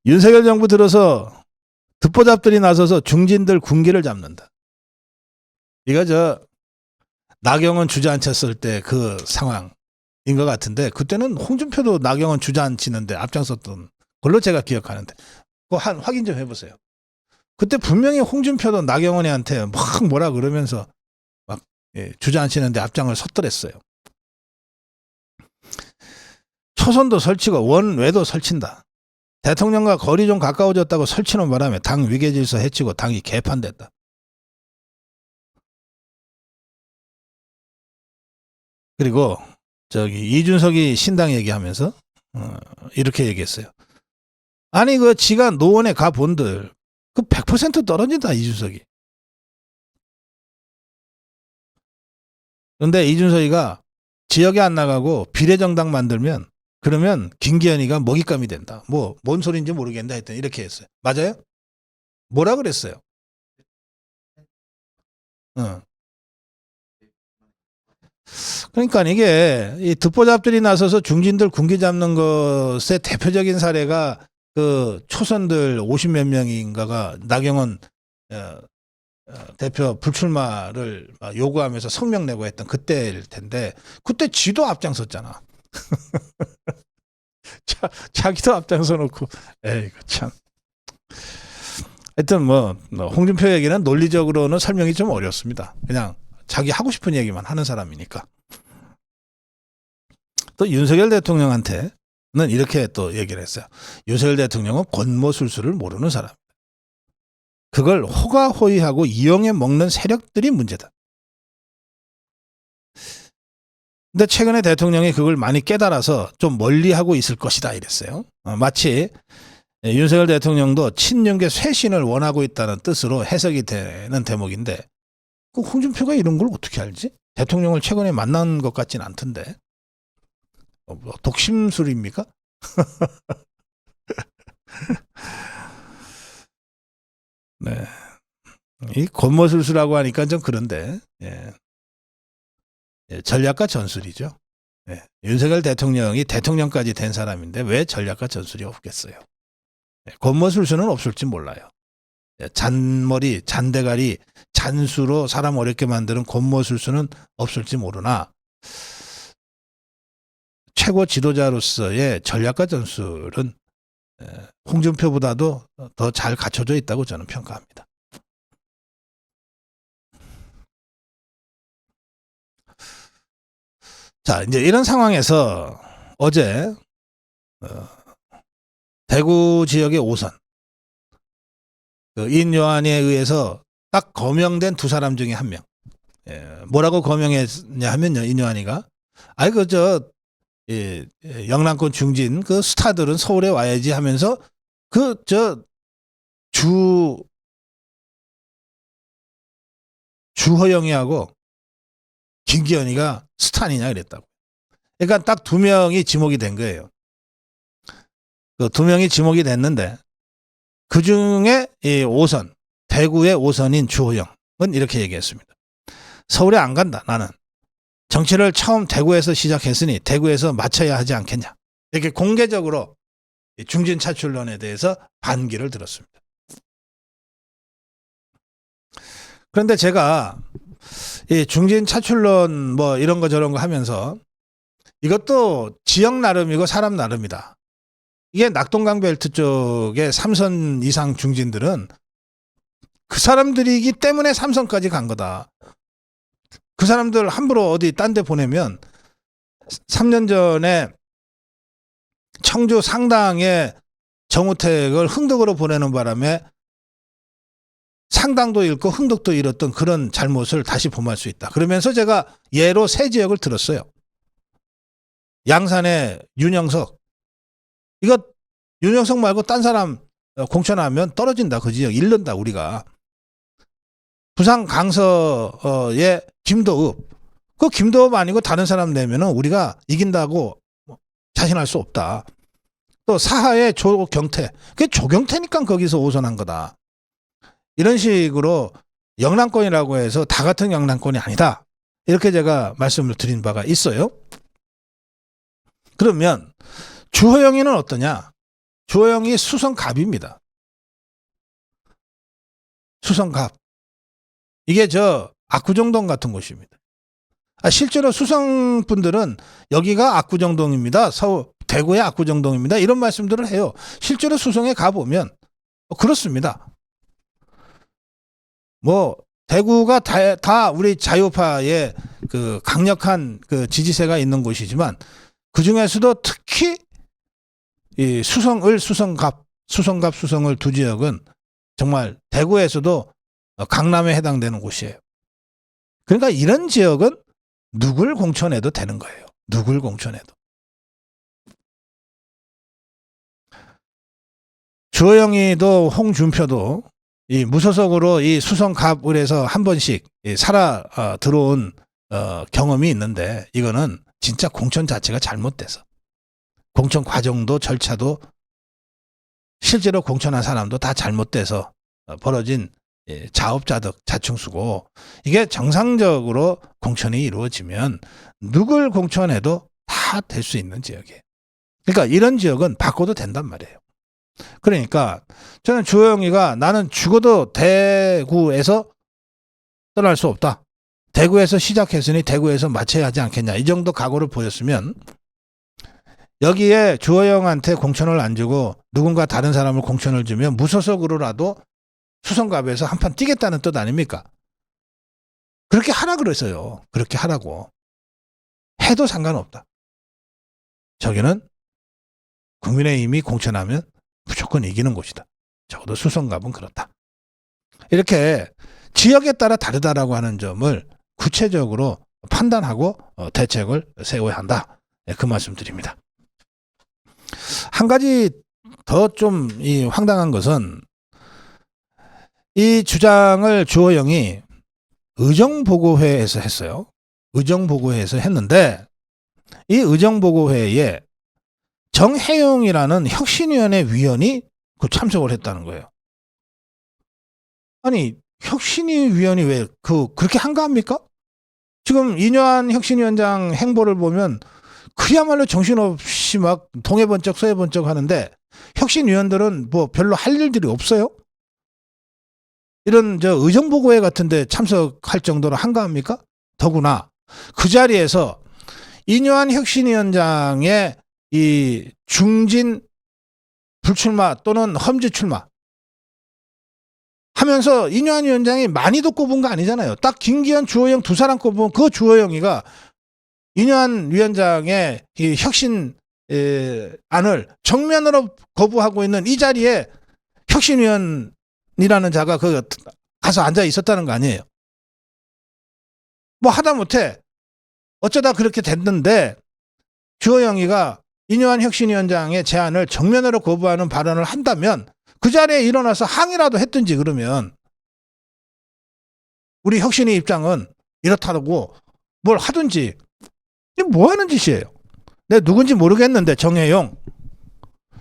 윤석열 정부 들어서 듣보잡들이 나서서 중진들 군기를 잡는다. 이거 나경원 주저앉혔을 때 그 상황인 것 같은데 그때는 홍준표도 나경원 주저앉히는데 앞장섰던 걸로 제가 기억하는데 그거 확인 좀 해보세요. 그때 분명히 홍준표도 나경원이한테 막 뭐라 그러면서 막 주저앉히는데 앞장을 섰더랬어요. 초선도 설치고 원외도 설친다. 대통령과 거리 좀 가까워졌다고 설치는 바람에 당 위계질서 해치고 당이 개판됐다. 그리고 이준석이 신당 얘기하면서 이렇게 얘기했어요. 아니 그 지가 노원에 가 본들 그 100% 떨어진다 이준석이. 그런데 이준석이가 지역에 안 나가고 비례정당 만들면 그러면 김기현이가 먹잇감이 된다. 뭔 소리인지 모르겠는데 하여튼 이렇게 했어요. 맞아요? 뭐라 그랬어요? 그러니까 이게 이 듣보잡들이 나서서 중진들 군기 잡는 것의 대표적인 사례가 그 초선들 50몇 명인가가 나경원 대표 불출마를 요구하면서 성명 내고 했던 그때일 텐데 그때 지도 앞장섰잖아. 자기도 앞장서 놓고 에이그 참. 하여튼 홍준표 얘기는 논리적으로는 설명이 좀 어렵습니다. 그냥 자기 하고 싶은 얘기만 하는 사람이니까. 또 윤석열 대통령한테는 이렇게 또 얘기를 했어요. 윤석열 대통령은 권모술수를 모르는 사람. 그걸 호가호위하고 이용해 먹는 세력들이 문제다. 근데 최근에 대통령이 그걸 많이 깨달아서 좀 멀리하고 있을 것이다 이랬어요. 마치 윤석열 대통령도 친윤계 쇄신을 원하고 있다는 뜻으로 해석이 되는 대목인데 그 홍준표가 이런 걸 어떻게 알지? 대통령을 최근에 만난 것 같진 않던데. 독심술입니까? 네. 이 권모술수라고 하니까 좀 그런데, 예. 전략과 전술이죠. 예. 윤석열 대통령이 대통령까지 된 사람인데 왜 전략과 전술이 없겠어요? 예. 권모술수는 없을지 몰라요. 예. 잔머리, 잔대가리, 잔수로 사람 어렵게 만드는 권모술수는 없을지 모르나 최고 지도자로서의 전략과 전술은 홍준표보다도 더 잘 갖춰져 있다고 저는 평가합니다. 자, 이제 이런 상황에서 어제 대구 지역의 5선 인요한에 의해서 딱 거명된 두 사람 중에 한 명. 뭐라고 거명했냐 하면요, 인요한이가 영남권 중진 그 스타들은 서울에 와야지 하면서 주호영이하고 김기현이가 스탄이냐 그랬다고. 그러니까 딱 두 명이 지목이 된 거예요. 그 두 명이 지목이 됐는데 그 중에 이 5선, 대구의 5선인 주호영은 이렇게 얘기했습니다. 서울에 안 간다 나는. 정치를 처음 대구에서 시작했으니 대구에서 마쳐야 하지 않겠냐. 이렇게 공개적으로 중진 차출론에 대해서 반기를 들었습니다. 그런데 제가 이 중진 차출론 이런 거 저런 거 하면서 이것도 지역 나름이고 사람 나름이다. 이게 낙동강 벨트 쪽에 3선 이상 중진들은 그 사람들이기 때문에 3선까지 간 거다. 그 사람들 함부로 어디 딴 데 보내면 3년 전에 청주 상당에 정우택을 흥덕으로 보내는 바람에 상당도 잃고 흥덕도 잃었던 그런 잘못을 다시 범할 수 있다. 그러면서 제가 예로 세 지역을 들었어요. 양산의 윤영석. 이거 윤영석 말고 딴 사람 공천하면 떨어진다. 그 지역 잃는다 우리가. 부산 강서의 김도읍. 그 김도읍 아니고 다른 사람 내면은 우리가 이긴다고 자신할 수 없다. 또 사하의 조경태. 그게 조경태니까 거기서 오선한 거다. 이런 식으로 영남권이라고 해서 다 같은 영남권이 아니다. 이렇게 제가 말씀을 드린 바가 있어요. 그러면 주호영이는 어떠냐? 주호영이 수성갑입니다. 수성갑. 이게 압구정동 같은 곳입니다. 실제로 수성 분들은 여기가 압구정동입니다. 대구의 압구정동입니다. 이런 말씀들을 해요. 실제로 수성에 가보면 그렇습니다. 대구가 다 우리 자유파의 그 강력한 그 지지세가 있는 곳이지만 그 중에서도 특히 이 수성을, 수성갑, 수성을 두 지역은 정말 대구에서도 강남에 해당되는 곳이에요. 그러니까 이런 지역은 누굴 공천해도 되는 거예요. 누굴 공천해도. 주호영이도 홍준표도 이 무소속으로 이 수성갑을에서 한 번씩 살아 들어온 경험이 있는데, 이거는 진짜 공천 자체가 잘못돼서, 공천 과정도 절차도 실제로 공천한 사람도 다 잘못돼서 벌어진 자업자득 자충수고, 이게 정상적으로 공천이 이루어지면 누굴 공천해도 다 될 수 있는 지역이에요. 그러니까 이런 지역은 바꿔도 된단 말이에요. 그러니까 저는 주호영이가 나는 죽어도 대구에서 떠날 수 없다. 대구에서 시작했으니 대구에서 마쳐야 하지 않겠냐. 이 정도 각오를 보였으면 여기에 주호영한테 공천을 안 주고 누군가 다른 사람을 공천을 주면 무소속으로라도 수성갑에서 한판 뛰겠다는 뜻 아닙니까? 그렇게 하라 그랬어요. 그렇게 하라고. 해도 상관없다. 저기는 국민의힘이 공천하면 무조건 이기는 곳이다. 적어도 수성갑은 그렇다. 이렇게 지역에 따라 다르다라고 하는 점을 구체적으로 판단하고 대책을 세워야 한다. 그 말씀 드립니다. 한 가지 더 좀 황당한 것은 이 주장을 주호영이 의정보고회에서 했어요. 의정보고회에서 했는데 이 의정보고회에 정혜용이라는 혁신위원회 위원이 참석을 했다는 거예요. 아니, 혁신위원이 왜 그렇게 한가합니까? 지금 이뇨한 혁신위원장 행보를 보면 그야말로 정신없이 막 동해번쩍 서해번쩍 하는데, 혁신위원들은 뭐 별로 할 일들이 없어요? 이런 의정보고회 같은데 참석할 정도로 한가합니까? 더구나 그 자리에서 이뇨한 혁신위원장의 이 중진 불출마 또는 험지 출마 하면서 이뇨한 위원장이 많이도 꼽은 거 아니잖아요. 딱 김기현, 주호영 두 사람 꼽은 그 주호영이가 이뇨한 위원장의 이 혁신 안을 정면으로 거부하고 있는 이 자리에 혁신위원이라는 자가 가서 앉아 있었다는 거 아니에요. 뭐 하다못해 어쩌다 그렇게 됐는데 주호영이가 이뇨한 혁신위원장의 제안을 정면으로 거부하는 발언을 한다면 그 자리에 일어나서 항의라도 했든지, 그러면 우리 혁신위 입장은 이렇다고 뭘 하든지. 이게 뭐 하는 짓이에요? 내가 누군지 모르겠는데 정혜용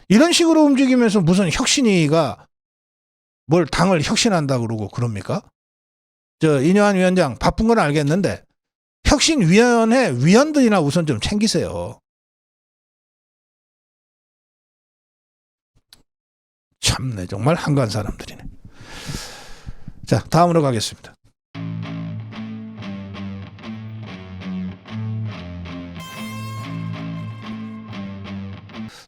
이런 식으로 움직이면서 무슨 혁신위가 뭘 당을 혁신한다 그러고 그럽니까? 이뇨한 위원장 바쁜 건 알겠는데 혁신위원회 위원들이나 우선 좀 챙기세요. 참네, 정말 한가한 사람들이네. 자, 다음으로 가겠습니다.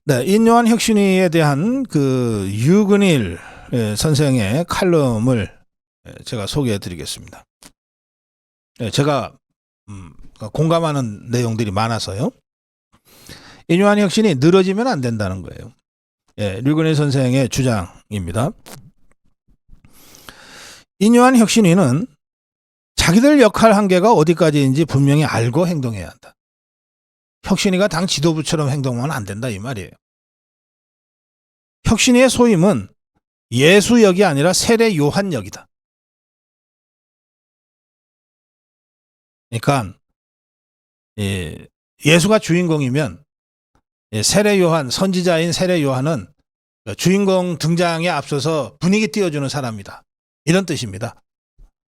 네, 이뇨한 혁신위에 대한 유근일 선생의 칼럼을 제가 소개해 드리겠습니다. 제가 공감하는 내용들이 많아서요. 이뇨한 혁신이 늘어지면 안 된다는 거예요. 류근일 선생의 주장입니다. 이뇨한 혁신위는 자기들 역할 한계가 어디까지인지 분명히 알고 행동해야 한다. 혁신위가 당 지도부처럼 행동하면 안 된다, 이 말이에요. 혁신위의 소임은 예수역이 아니라 세례 요한역이다. 그러니까 예수가 주인공이면 세례 요한, 선지자인 세례 요한은 주인공 등장에 앞서서 분위기 띄워주는 사람이다. 이런 뜻입니다.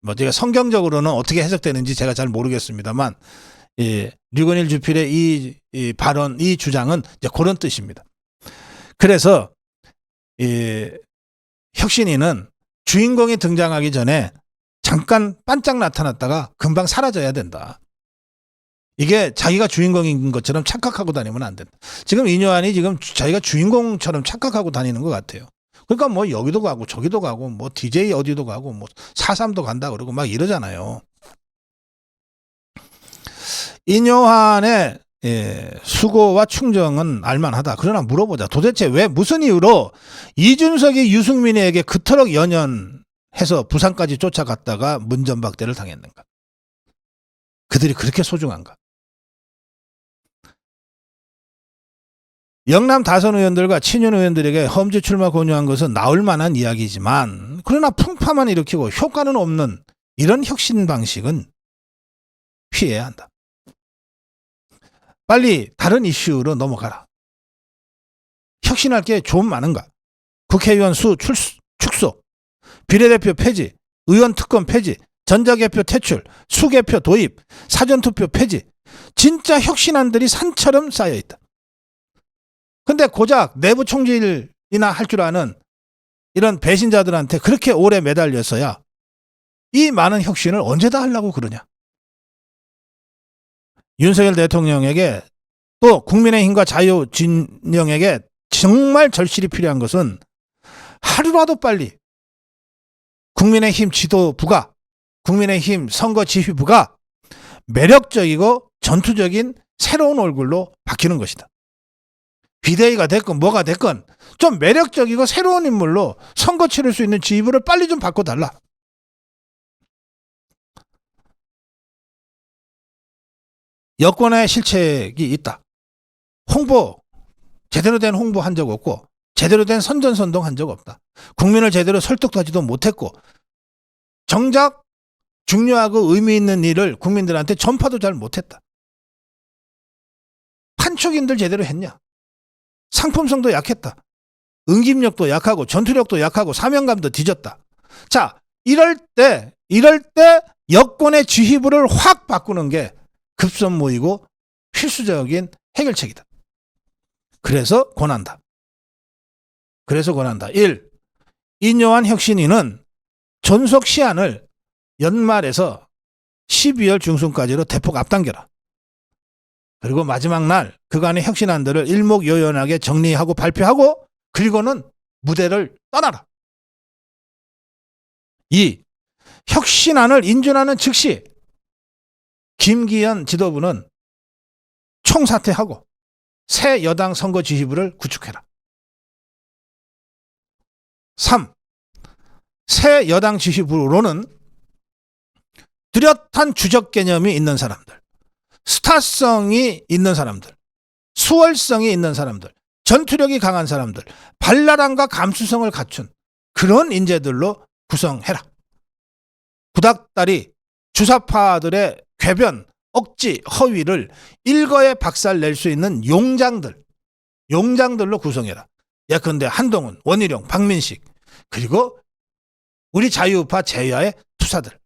뭐 제가 성경적으로는 어떻게 해석되는지 제가 잘 모르겠습니다만, 류근일 주필의 이 발언, 이 주장은 이제 그런 뜻입니다. 그래서 혁신위는 주인공이 등장하기 전에 잠깐 반짝 나타났다가 금방 사라져야 된다. 이게 자기가 주인공인 것처럼 착각하고 다니면 안 된다. 지금 이뇨한이 지금 자기가 주인공처럼 착각하고 다니는 것 같아요. 그러니까 뭐 여기도 가고 저기도 가고 뭐 DJ 어디도 가고 뭐 4.3도 간다 그러고 막 이러잖아요. 이뇨한의 수고와 충정은 알만하다. 그러나 물어보자. 도대체 왜 무슨 이유로 이준석이 유승민에게 그토록 연연해서 부산까지 쫓아갔다가 문전박대를 당했는가? 그들이 그렇게 소중한가? 영남 다선 의원들과 친윤 의원들에게 험지 출마 권유한 것은 나올 만한 이야기지만 그러나 풍파만 일으키고 효과는 없는 이런 혁신 방식은 피해야 한다. 빨리 다른 이슈로 넘어가라. 혁신할 게 좀 많은가? 국회의원 수 축소, 비례대표 폐지, 의원 특권 폐지, 전자개표 퇴출, 수개표 도입, 사전투표 폐지. 진짜 혁신안들이 산처럼 쌓여있다. 근데 고작 내부 총질이나 할 줄 아는 이런 배신자들한테 그렇게 오래 매달려서야 이 많은 혁신을 언제 다 하려고 그러냐. 윤석열 대통령에게 또 국민의힘과 자유진영에게 정말 절실히 필요한 것은 하루라도 빨리 국민의힘 지도부가, 국민의힘 선거지휘부가 매력적이고 전투적인 새로운 얼굴로 바뀌는 것이다. 비대위가 됐건 뭐가 됐건 좀 매력적이고 새로운 인물로 선거 치를 수 있는 지휘부를 빨리 좀 바꿔달라. 여권의 실책이 있다. 제대로 된 홍보 한 적 없고 제대로 된 선전선동 한 적 없다. 국민을 제대로 설득도 하지도 못했고 정작 중요하고 의미 있는 일을 국민들한테 전파도 잘 못했다. 판촉인들 제대로 했냐? 상품성도 약했다. 응집력도 약하고 전투력도 약하고 사명감도 뒤졌다. 자, 이럴 때 여권의 지휘부를 확 바꾸는 게 급선무이고 필수적인 해결책이다. 그래서 권한다. 1. 인요한 혁신위는 존속 시한을 연말에서 12월 중순까지로 대폭 앞당겨라. 그리고 마지막 날 그간의 혁신안들을 일목요연하게 정리하고 발표하고 그리고는 무대를 떠나라. 2. 혁신안을 인준하는 즉시 김기현 지도부는 총사퇴하고 새 여당 선거지휘부를 구축해라. 3. 새 여당 지휘부로는 뚜렷한 주적 개념이 있는 사람들, 스타성이 있는 사람들, 수월성이 있는 사람들, 전투력이 강한 사람들, 발랄함과 감수성을 갖춘 그런 인재들로 구성해라. 구닥다리 주사파들의 궤변, 억지, 허위를 일거에 박살낼 수 있는 용장들로 구성해라. 예컨대 한동훈, 원희룡, 박민식, 그리고 우리 자유우파 제야의 투사들.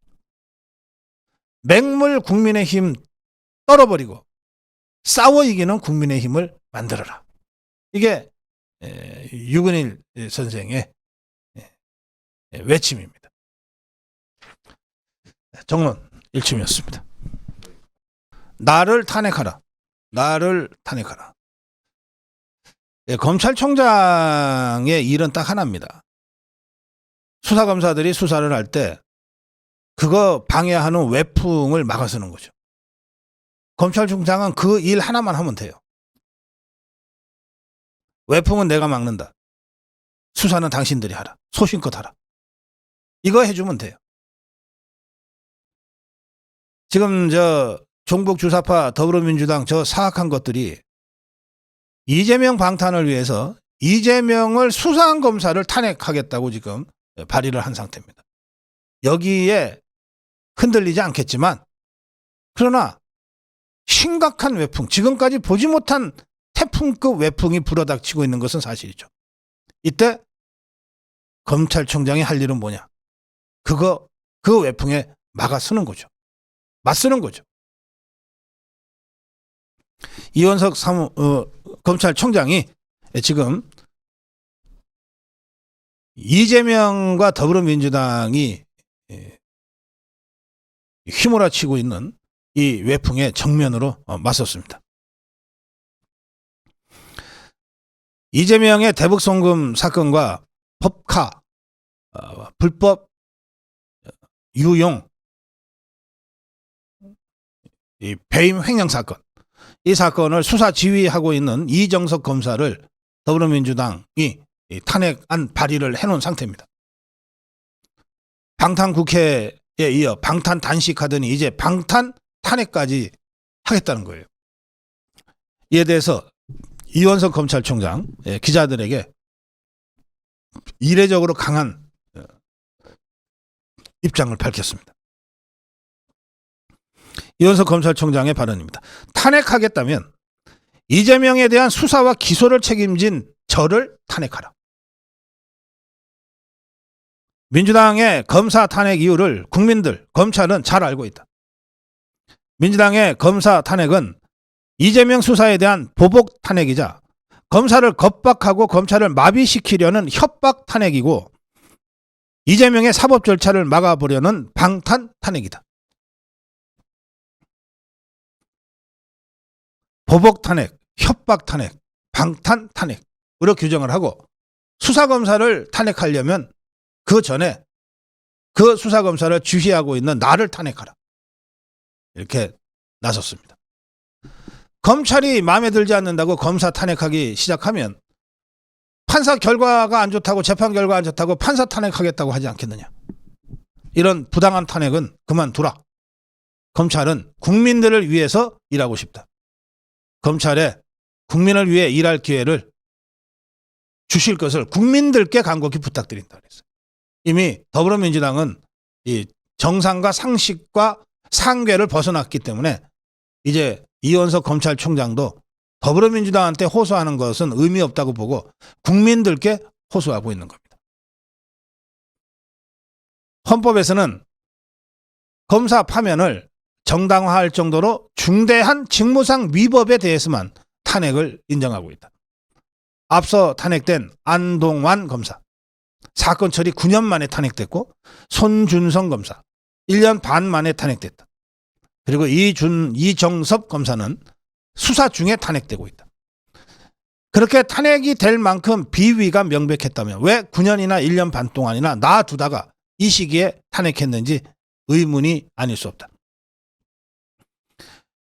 맹물 국민의힘 떨어버리고 싸워 이기는 국민의힘을 만들어라. 이게 유근일 선생의 외침입니다. 정론 1침이었습니다. 나를 탄핵하라. 검찰총장의 일은 딱 하나입니다. 수사검사들이 수사를 할 때 그거 방해하는 외풍을 막아서는 거죠. 검찰총장은 그 일 하나만 하면 돼요. 외풍은 내가 막는다. 수사는 당신들이 하라. 소신껏 하라. 이거 해주면 돼요. 지금 종북 주사파 더불어민주당 사악한 것들이 이재명 방탄을 위해서 이재명을 수사한 검사를 탄핵하겠다고 지금 발의를 한 상태입니다. 여기에 흔들리지 않겠지만 그러나 심각한 외풍, 지금까지 보지 못한 태풍급 외풍이 불어닥치고 있는 것은 사실이죠. 이때 검찰총장이 할 일은 뭐냐? 그 외풍에 막아서는 거죠. 맞서는 거죠. 이원석 검찰총장이 지금 이재명과 더불어민주당이 휘몰아치고 있는 이 외풍의 정면으로 맞섰습니다. 이재명의 대북송금 사건과 법카, 불법 유용, 이 배임 횡령 사건, 이 사건을 수사 지휘하고 있는 이정석 검사를 더불어민주당이 탄핵안 발의를 해놓은 상태입니다. 방탄국회에 이어 방탄 단식하더니 이제 방탄 탄핵까지 하겠다는 거예요. 이에 대해서 이원석 검찰총장 기자들에게 이례적으로 강한 입장을 밝혔습니다. 이원석 검찰총장의 발언입니다. 탄핵하겠다면 이재명에 대한 수사와 기소를 책임진 저를 탄핵하라. 민주당의 검사 탄핵 이유를 국민들, 검찰은 잘 알고 있다. 민주당의 검사 탄핵은 이재명 수사에 대한 보복 탄핵이자 검사를 겁박하고 검찰을 마비시키려는 협박 탄핵이고 이재명의 사법 절차를 막아보려는 방탄 탄핵이다. 보복 탄핵, 협박 탄핵, 방탄 탄핵으로 규정을 하고 수사검사를 탄핵하려면 그 전에 그 수사검사를 지휘하고 있는 나를 탄핵하라. 이렇게 나섰습니다. 검찰이 마음에 들지 않는다고 검사 탄핵하기 시작하면 판사 결과가 안 좋다고 재판 결과 안 좋다고 판사 탄핵하겠다고 하지 않겠느냐. 이런 부당한 탄핵은 그만두라. 검찰은 국민들을 위해서 일하고 싶다. 검찰에 국민을 위해 일할 기회를 주실 것을 국민들께 간곡히 부탁드린다 그랬어요. 이미 더불어민주당은 이 정상과 상식과 상궤를 벗어났기 때문에 이제 이원석 검찰총장도 더불어민주당한테 호소하는 것은 의미 없다고 보고 국민들께 호소하고 있는 겁니다. 헌법에서는 검사 파면을 정당화할 정도로 중대한 직무상 위법에 대해서만 탄핵을 인정하고 있다. 앞서 탄핵된 안동환 검사 사건 처리 9년 만에 탄핵됐고 손준성 검사 1년 반 만에 탄핵됐다. 그리고 이정섭 검사는 수사 중에 탄핵되고 있다. 그렇게 탄핵이 될 만큼 비위가 명백했다면 왜 9년이나 1년 반 동안이나 놔두다가 이 시기에 탄핵했는지 의문이 아닐 수 없다.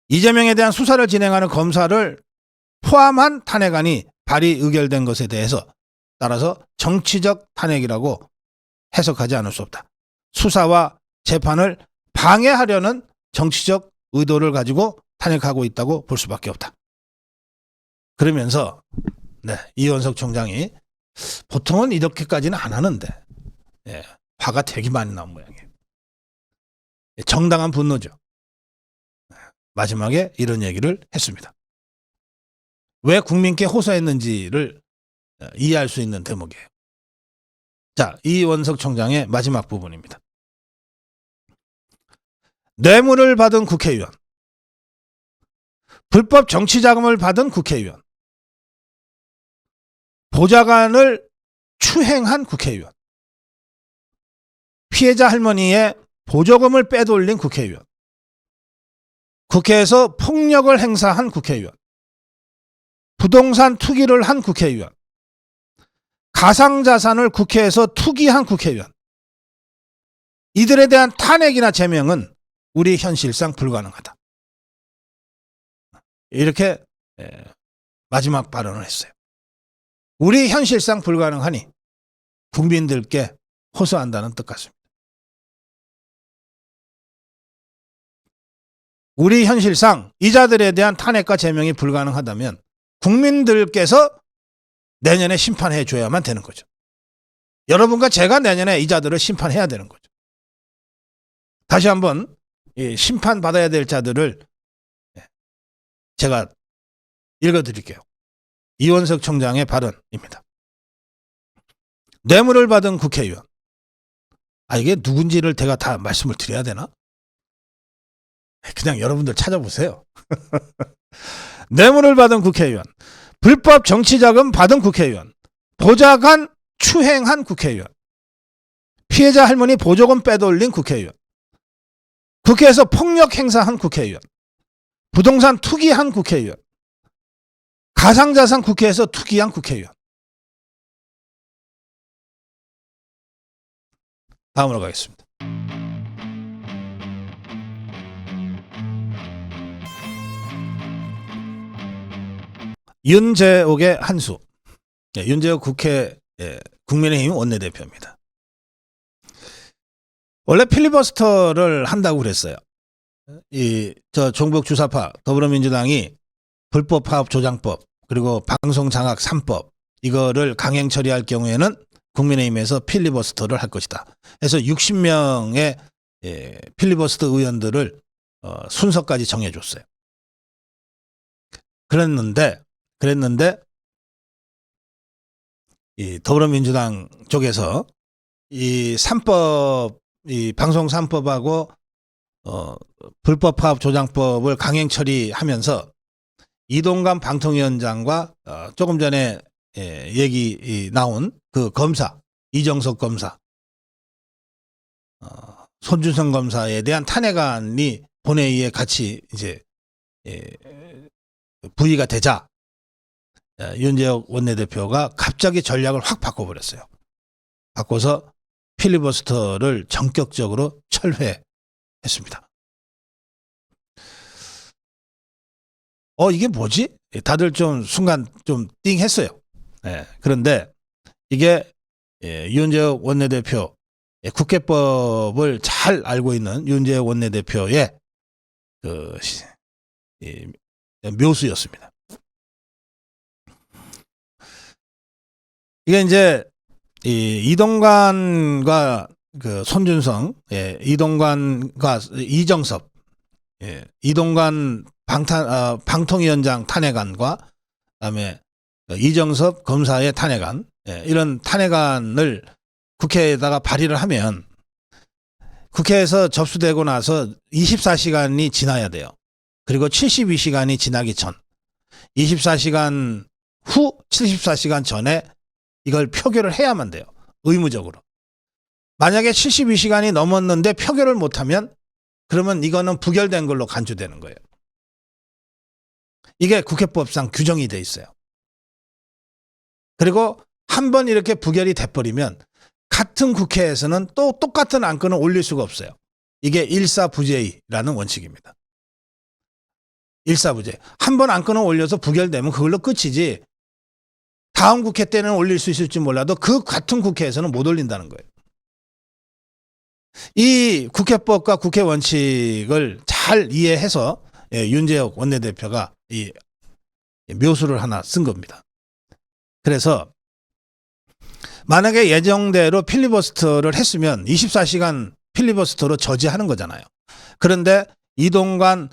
이재명에 대한 수사를 진행하는 검사를 포함한 탄핵안이 발의 의결된 것에 대해서 따라서 정치적 탄핵이라고 해석하지 않을 수 없다. 수사와 재판을 방해하려는 정치적 의도를 가지고 탄핵하고 있다고 볼 수밖에 없다. 그러면서 이원석 총장이 보통은 이렇게까지는 안 하는데 화가 되게 많이 나온 모양이에요. 정당한 분노죠. 마지막에 이런 얘기를 했습니다. 왜 국민께 호소했는지를 이해할 수 있는 대목이에요. 자, 이원석 총장의 마지막 부분입니다. 뇌물을 받은 국회의원, 불법 정치자금을 받은 국회의원, 보좌관을 추행한 국회의원, 피해자 할머니의 보조금을 빼돌린 국회의원, 국회에서 폭력을 행사한 국회의원, 부동산 투기를 한 국회의원, 가상자산을 국회에서 투기한 국회의원, 이들에 대한 탄핵이나 제명은 우리 현실상 불가능하다. 이렇게 마지막 발언을 했어요. 우리 현실상 불가능하니 국민들께 호소한다는 뜻 같습니다. 우리 현실상 이자들에 대한 탄핵과 제명이 불가능하다면 국민들께서 내년에 심판해 줘야만 되는 거죠. 여러분과 제가 내년에 이자들을 심판해야 되는 거죠. 다시 한번 심판받아야 될 자들을 제가 읽어드릴게요. 이원석 총장의 발언입니다. 뇌물을 받은 국회의원. 이게 누군지를 제가 다 말씀을 드려야 되나? 그냥 여러분들 찾아보세요. 뇌물을 받은 국회의원, 불법 정치자금 받은 국회의원, 보좌관 추행한 국회의원, 피해자 할머니 보조금 빼돌린 국회의원, 국회에서 폭력 행사한 국회의원, 부동산 투기한 국회의원, 가상자산 국회에서 투기한 국회의원. 다음으로 가겠습니다. 윤재옥의 한수. 윤재옥 국회 국민의힘 원내대표입니다. 원래 필리버스터를 한다고 그랬어요. 저 종북 주사파 더불어민주당이 불법 파업 조장법 그리고 방송 장악 3법 이거를 강행 처리할 경우에는 국민의힘에서 필리버스터를 할 것이다. 해서 60명의 필리버스터 의원들을 순서까지 정해줬어요. 그랬는데 이 더불어민주당 쪽에서 이 3법, 이 방송 3법하고 불법 파업 조장법을 강행 처리하면서 이동관 방통위원장과 조금 전에 얘기 나온 그 검사 이정석 검사, 손준성 검사에 대한 탄핵안이 본회의에 같이 이제 부의가 되자 윤재옥 원내대표가 갑자기 전략을 확 바꿔버렸어요. 바꿔서 필리버스터를 전격적으로 철회했습니다. 이게 뭐지? 다들 좀 순간 좀 띵했어요. 그런데 이게 윤재옥 원내대표 국회법을 잘 알고 있는 윤재옥 원내대표의 그 묘수였습니다. 이게 이제 이동관과 그 손준성, 이동관과 이정섭, 이동관 방통위원장 탄핵안과 그다음에 이정섭 검사의 탄핵안, 이런 탄핵안을 국회에다가 발의를 하면 국회에서 접수되고 나서 24시간이 지나야 돼요. 그리고 72시간이 지나기 전, 24시간 후 74시간 전에 이걸 표결을 해야만 돼요. 의무적으로. 만약에 72시간이 넘었는데 표결을 못하면 그러면 이거는 부결된 걸로 간주되는 거예요. 이게 국회법상 규정이 돼 있어요. 그리고 한번 이렇게 부결이 돼버리면 같은 국회에서는 또 똑같은 안건을 올릴 수가 없어요. 이게 일사부재라는 원칙입니다. 일사부재. 한번 안건을 올려서 부결되면 그걸로 끝이지 다음 국회 때는 올릴 수 있을지 몰라도 그 같은 국회에서는 못 올린다는 거예요. 이 국회법과 국회 원칙을 잘 이해해서 윤재옥 원내대표가 이 묘수를 하나 쓴 겁니다. 그래서 만약에 예정대로 필리버스터를 했으면 24시간 필리버스터로 저지하는 거잖아요. 그런데 이동관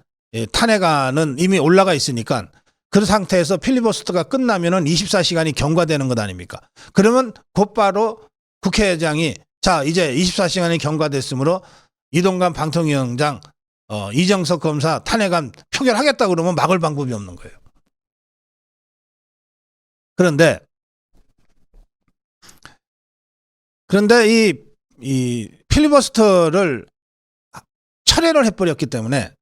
탄핵안은 이미 올라가 있으니까 그 상태에서 필리버스터가 끝나면은 24시간이 경과되는 것 아닙니까? 그러면 곧바로 국회의장이 자, 이제 24시간이 경과됐으므로 이동관 방통위원장, 이정석 검사 탄핵안 표결하겠다 그러면 막을 방법이 없는 거예요. 그런데 이 필리버스터를 철회를 해버렸기 때문에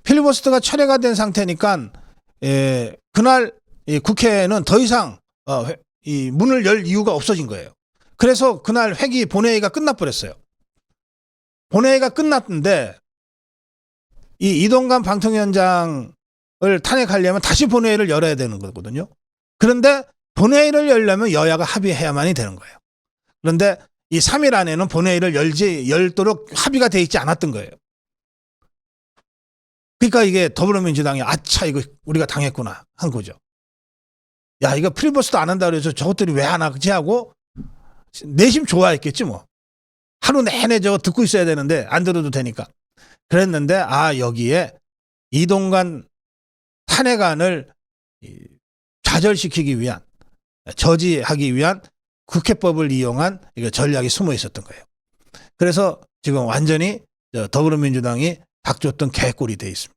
필리버스터가 철회가 된 상태니까 그날 국회는 더 이상 이 문을 열 이유가 없어진 거예요. 그래서 그날 본회의가 끝나버렸어요. 본회의가 끝났는데 이 이동관 방통위원장을 탄핵하려면 다시 본회의를 열어야 되는 거거든요. 그런데 본회의를 열려면 여야가 합의해야만이 되는 거예요. 그런데 이 3일 안에는 본회의를 열도록 합의가 돼 있지 않았던 거예요. 그러니까 이게 더불어민주당이 아차 이거 우리가 당했구나 한 거죠. 야 이거 필리버스터 안 한다 그래서 저것들이 왜 안 하지 하고 내심 좋아했겠지 뭐. 하루 내내 저거 듣고 있어야 되는데 안 들어도 되니까. 그랬는데 여기에 이동관 탄핵안을 좌절시키기 위한 저지하기 위한 국회법을 이용한 전략이 숨어 있었던 거예요. 그래서 지금 완전히 더불어민주당이 닥쳤던 개꼴이 돼 있습니다.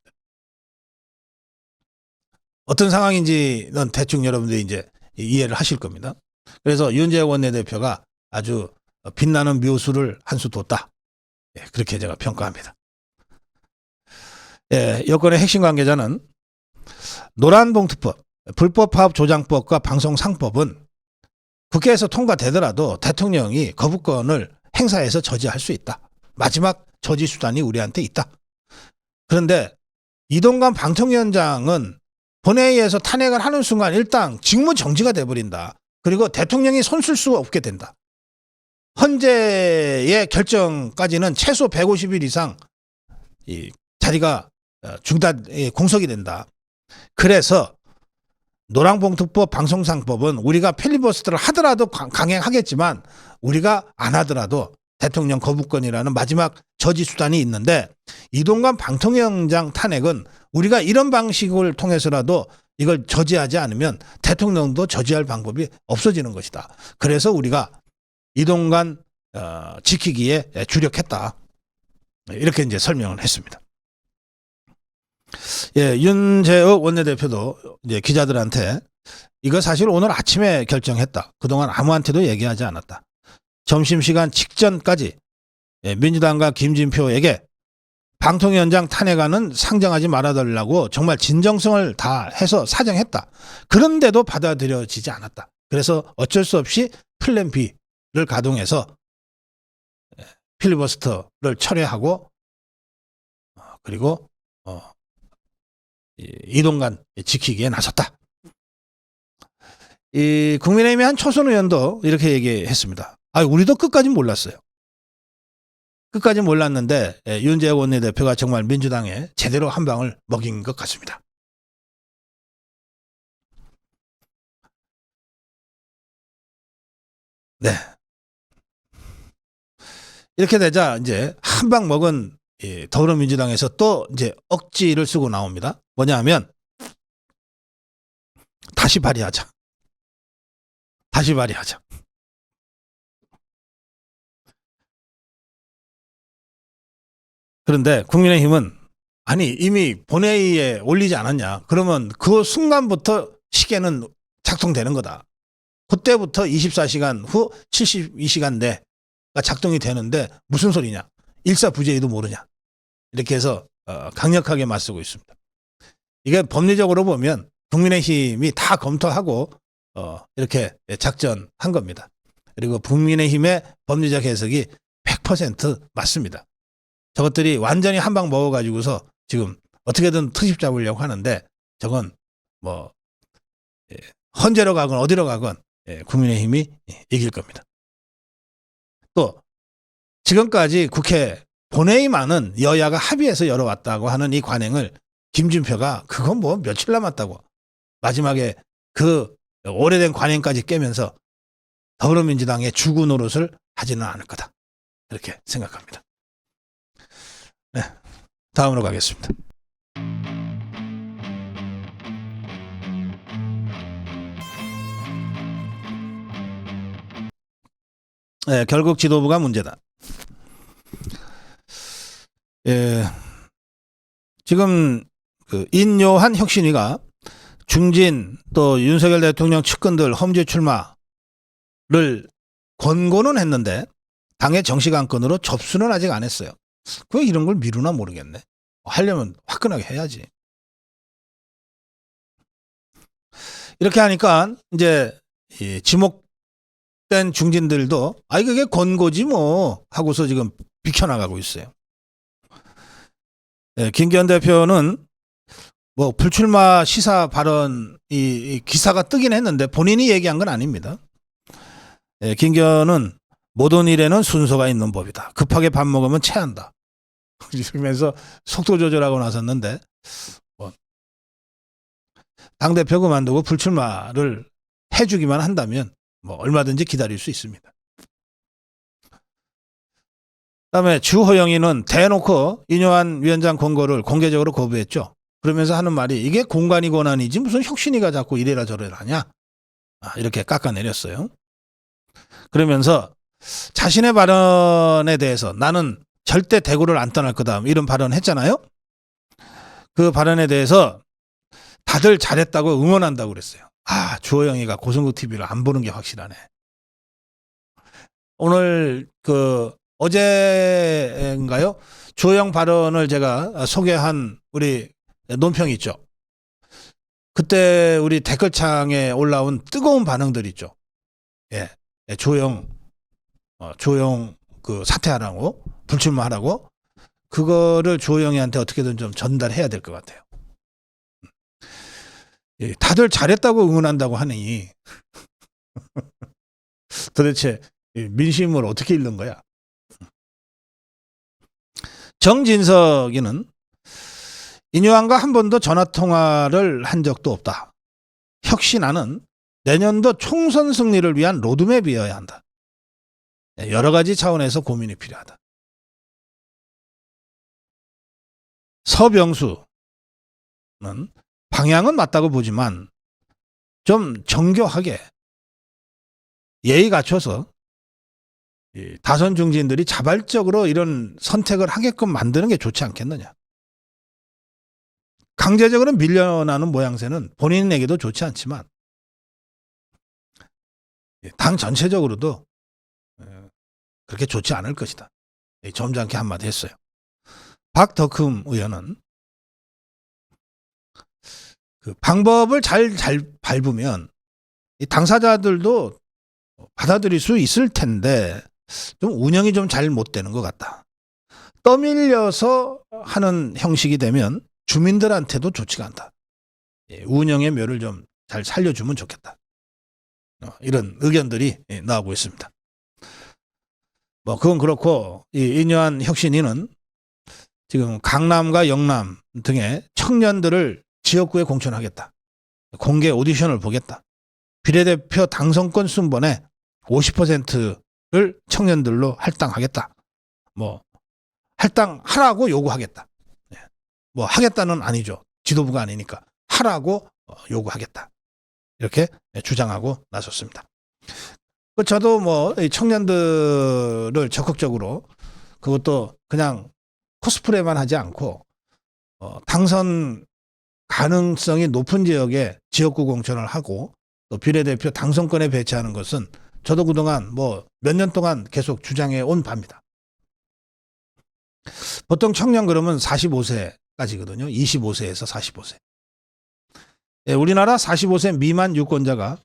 어떤 상황인지는 대충 여러분들이 이제 이해를 하실 겁니다. 그래서 윤재옥 원내대표가 아주 빛나는 묘수를 한 수 뒀다. 그렇게 제가 평가합니다. 여권의 핵심 관계자는 노란봉투법, 불법 파업 조장법과 방송 상법은 국회에서 통과되더라도 대통령이 거부권을 행사해서 저지할 수 있다. 마지막 저지 수단이 우리한테 있다. 그런데 이동관 방통위원장은 본회의에서 탄핵을 하는 순간 일단 직무 정지가 돼버린다. 그리고 대통령이 손 쓸 수가 없게 된다. 헌재의 결정까지는 최소 150일 이상 이 자리가 중단 공석이 된다. 그래서 노란봉투법 방송상법은 우리가 필리버스터를 하더라도 강행하겠지만 우리가 안 하더라도 대통령 거부권이라는 마지막 저지 수단이 있는데 이동관 방통위원장 탄핵은 우리가 이런 방식을 통해서라도 이걸 저지하지 않으면 대통령도 저지할 방법이 없어지는 것이다. 그래서 우리가 이동관 지키기에 주력했다. 이렇게 이제 설명을 했습니다. 예, 윤재욱 원내대표도 이제 기자들한테 이거 사실 오늘 아침에 결정했다. 그동안 아무한테도 얘기하지 않았다. 점심시간 직전까지 민주당과 김진표에게 방통위원장 탄핵안은 상정하지 말아달라고 정말 진정성을 다해서 사정했다. 그런데도 받아들여지지 않았다. 그래서 어쩔 수 없이 플랜 B를 가동해서 필리버스터를 철회하고 그리고 이동관 지키기에 나섰다. 이 국민의힘의 한 초선 의원도 이렇게 얘기했습니다. 우리도 끝까지 몰랐어요. 끝까지 몰랐는데 윤재욱 원내대표가 정말 민주당에 제대로 한 방을 먹인 것 같습니다. 네. 이렇게 되자 이제 한 방 먹은 더불어민주당에서 또 이제 억지를 쓰고 나옵니다. 뭐냐 하면 다시 발의하자. 다시 발의하자. 그런데 국민의힘은 아니 이미 본회의에 올리지 않았냐. 그러면 그 순간부터 시계는 작동되는 거다. 그때부터 24시간 후 72시간 내가 작동이 되는데 무슨 소리냐. 일사부재의도 모르냐. 이렇게 해서 강력하게 맞서고 있습니다. 이게 법리적으로 보면 국민의힘이 다 검토하고 이렇게 작전한 겁니다. 그리고 국민의힘의 법리적 해석이 100% 맞습니다. 저것들이 완전히 한 방 먹어가지고서 지금 어떻게든 트집 잡으려고 하는데 저건 뭐 헌재로 가건 어디로 가건 국민의힘이 이길 겁니다. 또 지금까지 국회 본회의만은 여야가 합의해서 열어왔다고 하는 이 관행을 김진표가 그건 뭐 며칠 남았다고 마지막에 그 오래된 관행까지 깨면서 더불어민주당의 주구 노릇을 하지는 않을 거다. 이렇게 생각합니다. 네, 다음으로 가겠습니다. 네, 결국 지도부가 문제다. 지금 그 인요한 혁신위가 중진 또 윤석열 대통령 측근들 험지 출마를 권고는 했는데 당의 정식 안건으로 접수는 아직 안 했어요. 왜 이런 걸 미루나 모르겠네. 하려면 화끈하게 해야지. 이렇게 하니까 이제 지목된 중진들도 그게 권고지 뭐 하고서 지금 비켜나가고 있어요. 김기현 대표는 뭐 불출마 시사 발언 이 기사가 뜨긴 했는데 본인이 얘기한 건 아닙니다. 김기현은 모든 일에는 순서가 있는 법이다. 급하게 밥 먹으면 체한다. 이러면서 속도 조절하고 나섰는데 당대표 그만두고 불출마를 해주기만 한다면 뭐 얼마든지 기다릴 수 있습니다. 그다음에 주호영이는 대놓고 인요한 위원장 권고를 공개적으로 거부했죠. 그러면서 하는 말이 이게 공관위 권한이지 무슨 혁신위가 자꾸 이래라 저래라 하냐. 이렇게 깎아내렸어요. 그러면서 자신의 발언에 대해서 나는 절대 대구를 안 떠날 거다 이런 발언을 했잖아요. 그 발언에 대해서 다들 잘했다고 응원한다고 그랬어요. 주호영이가 고성국 TV를 안 보는 게 확실하네. 오늘 어제인가요? 주호영 발언을 제가 소개한 우리 논평 있죠. 그때 우리 댓글창에 올라온 뜨거운 반응들 있죠. 주호영 그 사퇴하라고 불출마하라고 그거를 주호영이한테 어떻게든 좀 전달해야 될 것 같아요. 다들 잘했다고 응원한다고 하니 도대체 민심을 어떻게 읽는 거야? 정진석이는 인요한과 한 번도 전화통화를 한 적도 없다. 혁신안은 내년도 총선 승리를 위한 로드맵이어야 한다. 여러 가지 차원에서 고민이 필요하다. 서병수는 방향은 맞다고 보지만 좀 정교하게 예의 갖춰서 다선 중진들이 자발적으로 이런 선택을 하게끔 만드는 게 좋지 않겠느냐. 강제적으로 밀려나는 모양새는 본인에게도 좋지 않지만 당 전체적으로도 그렇게 좋지 않을 것이다. 점잖게 한마디 했어요. 박덕흠 의원은 그 방법을 잘 밟으면 이 당사자들도 받아들일 수 있을 텐데 좀 운영이 좀 잘 못 되는 것 같다. 떠밀려서 하는 형식이 되면 주민들한테도 좋지가 않다. 운영의 묘를 좀 잘 살려주면 좋겠다. 이런 의견들이 나오고 있습니다. 뭐 그건 그렇고 이 인요한 혁신위는 지금 강남과 영남 등의 청년들을 지역구에 공천하겠다. 공개 오디션을 보겠다. 비례대표 당선권 순번의 50%를 청년들로 할당하겠다. 뭐 할당하라고 요구하겠다. 뭐 하겠다는 아니죠. 지도부가 아니니까 하라고 요구하겠다. 이렇게 주장하고 나섰습니다. 저도 뭐 청년들을 적극적으로 그것도 그냥 코스프레만 하지 않고 당선 가능성이 높은 지역에 지역구 공천을 하고 또 비례대표 당선권에 배치하는 것은 저도 그동안 뭐 몇 년 동안 계속 주장해 온 바입니다. 보통 청년 그러면 45세까지거든요. 25세에서 45세. 우리나라 45세 미만 유권자가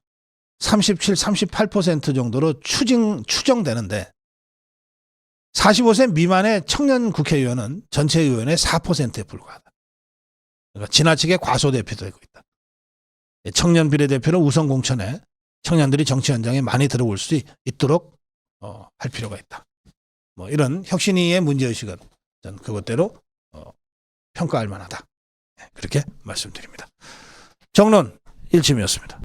37, 38% 정도로 추정되는데 45세 미만의 청년 국회의원은 전체 의원의 4%에 불과하다. 그러니까 지나치게 과소대표되고 있다. 청년 비례대표는 우선 공천에 청년들이 정치 현장에 많이 들어올 수 있도록 할 필요가 있다. 뭐 이런 혁신위의 문제의식은 저는 그것대로 평가할 만하다. 그렇게 말씀드립니다. 정론 1침이었습니다.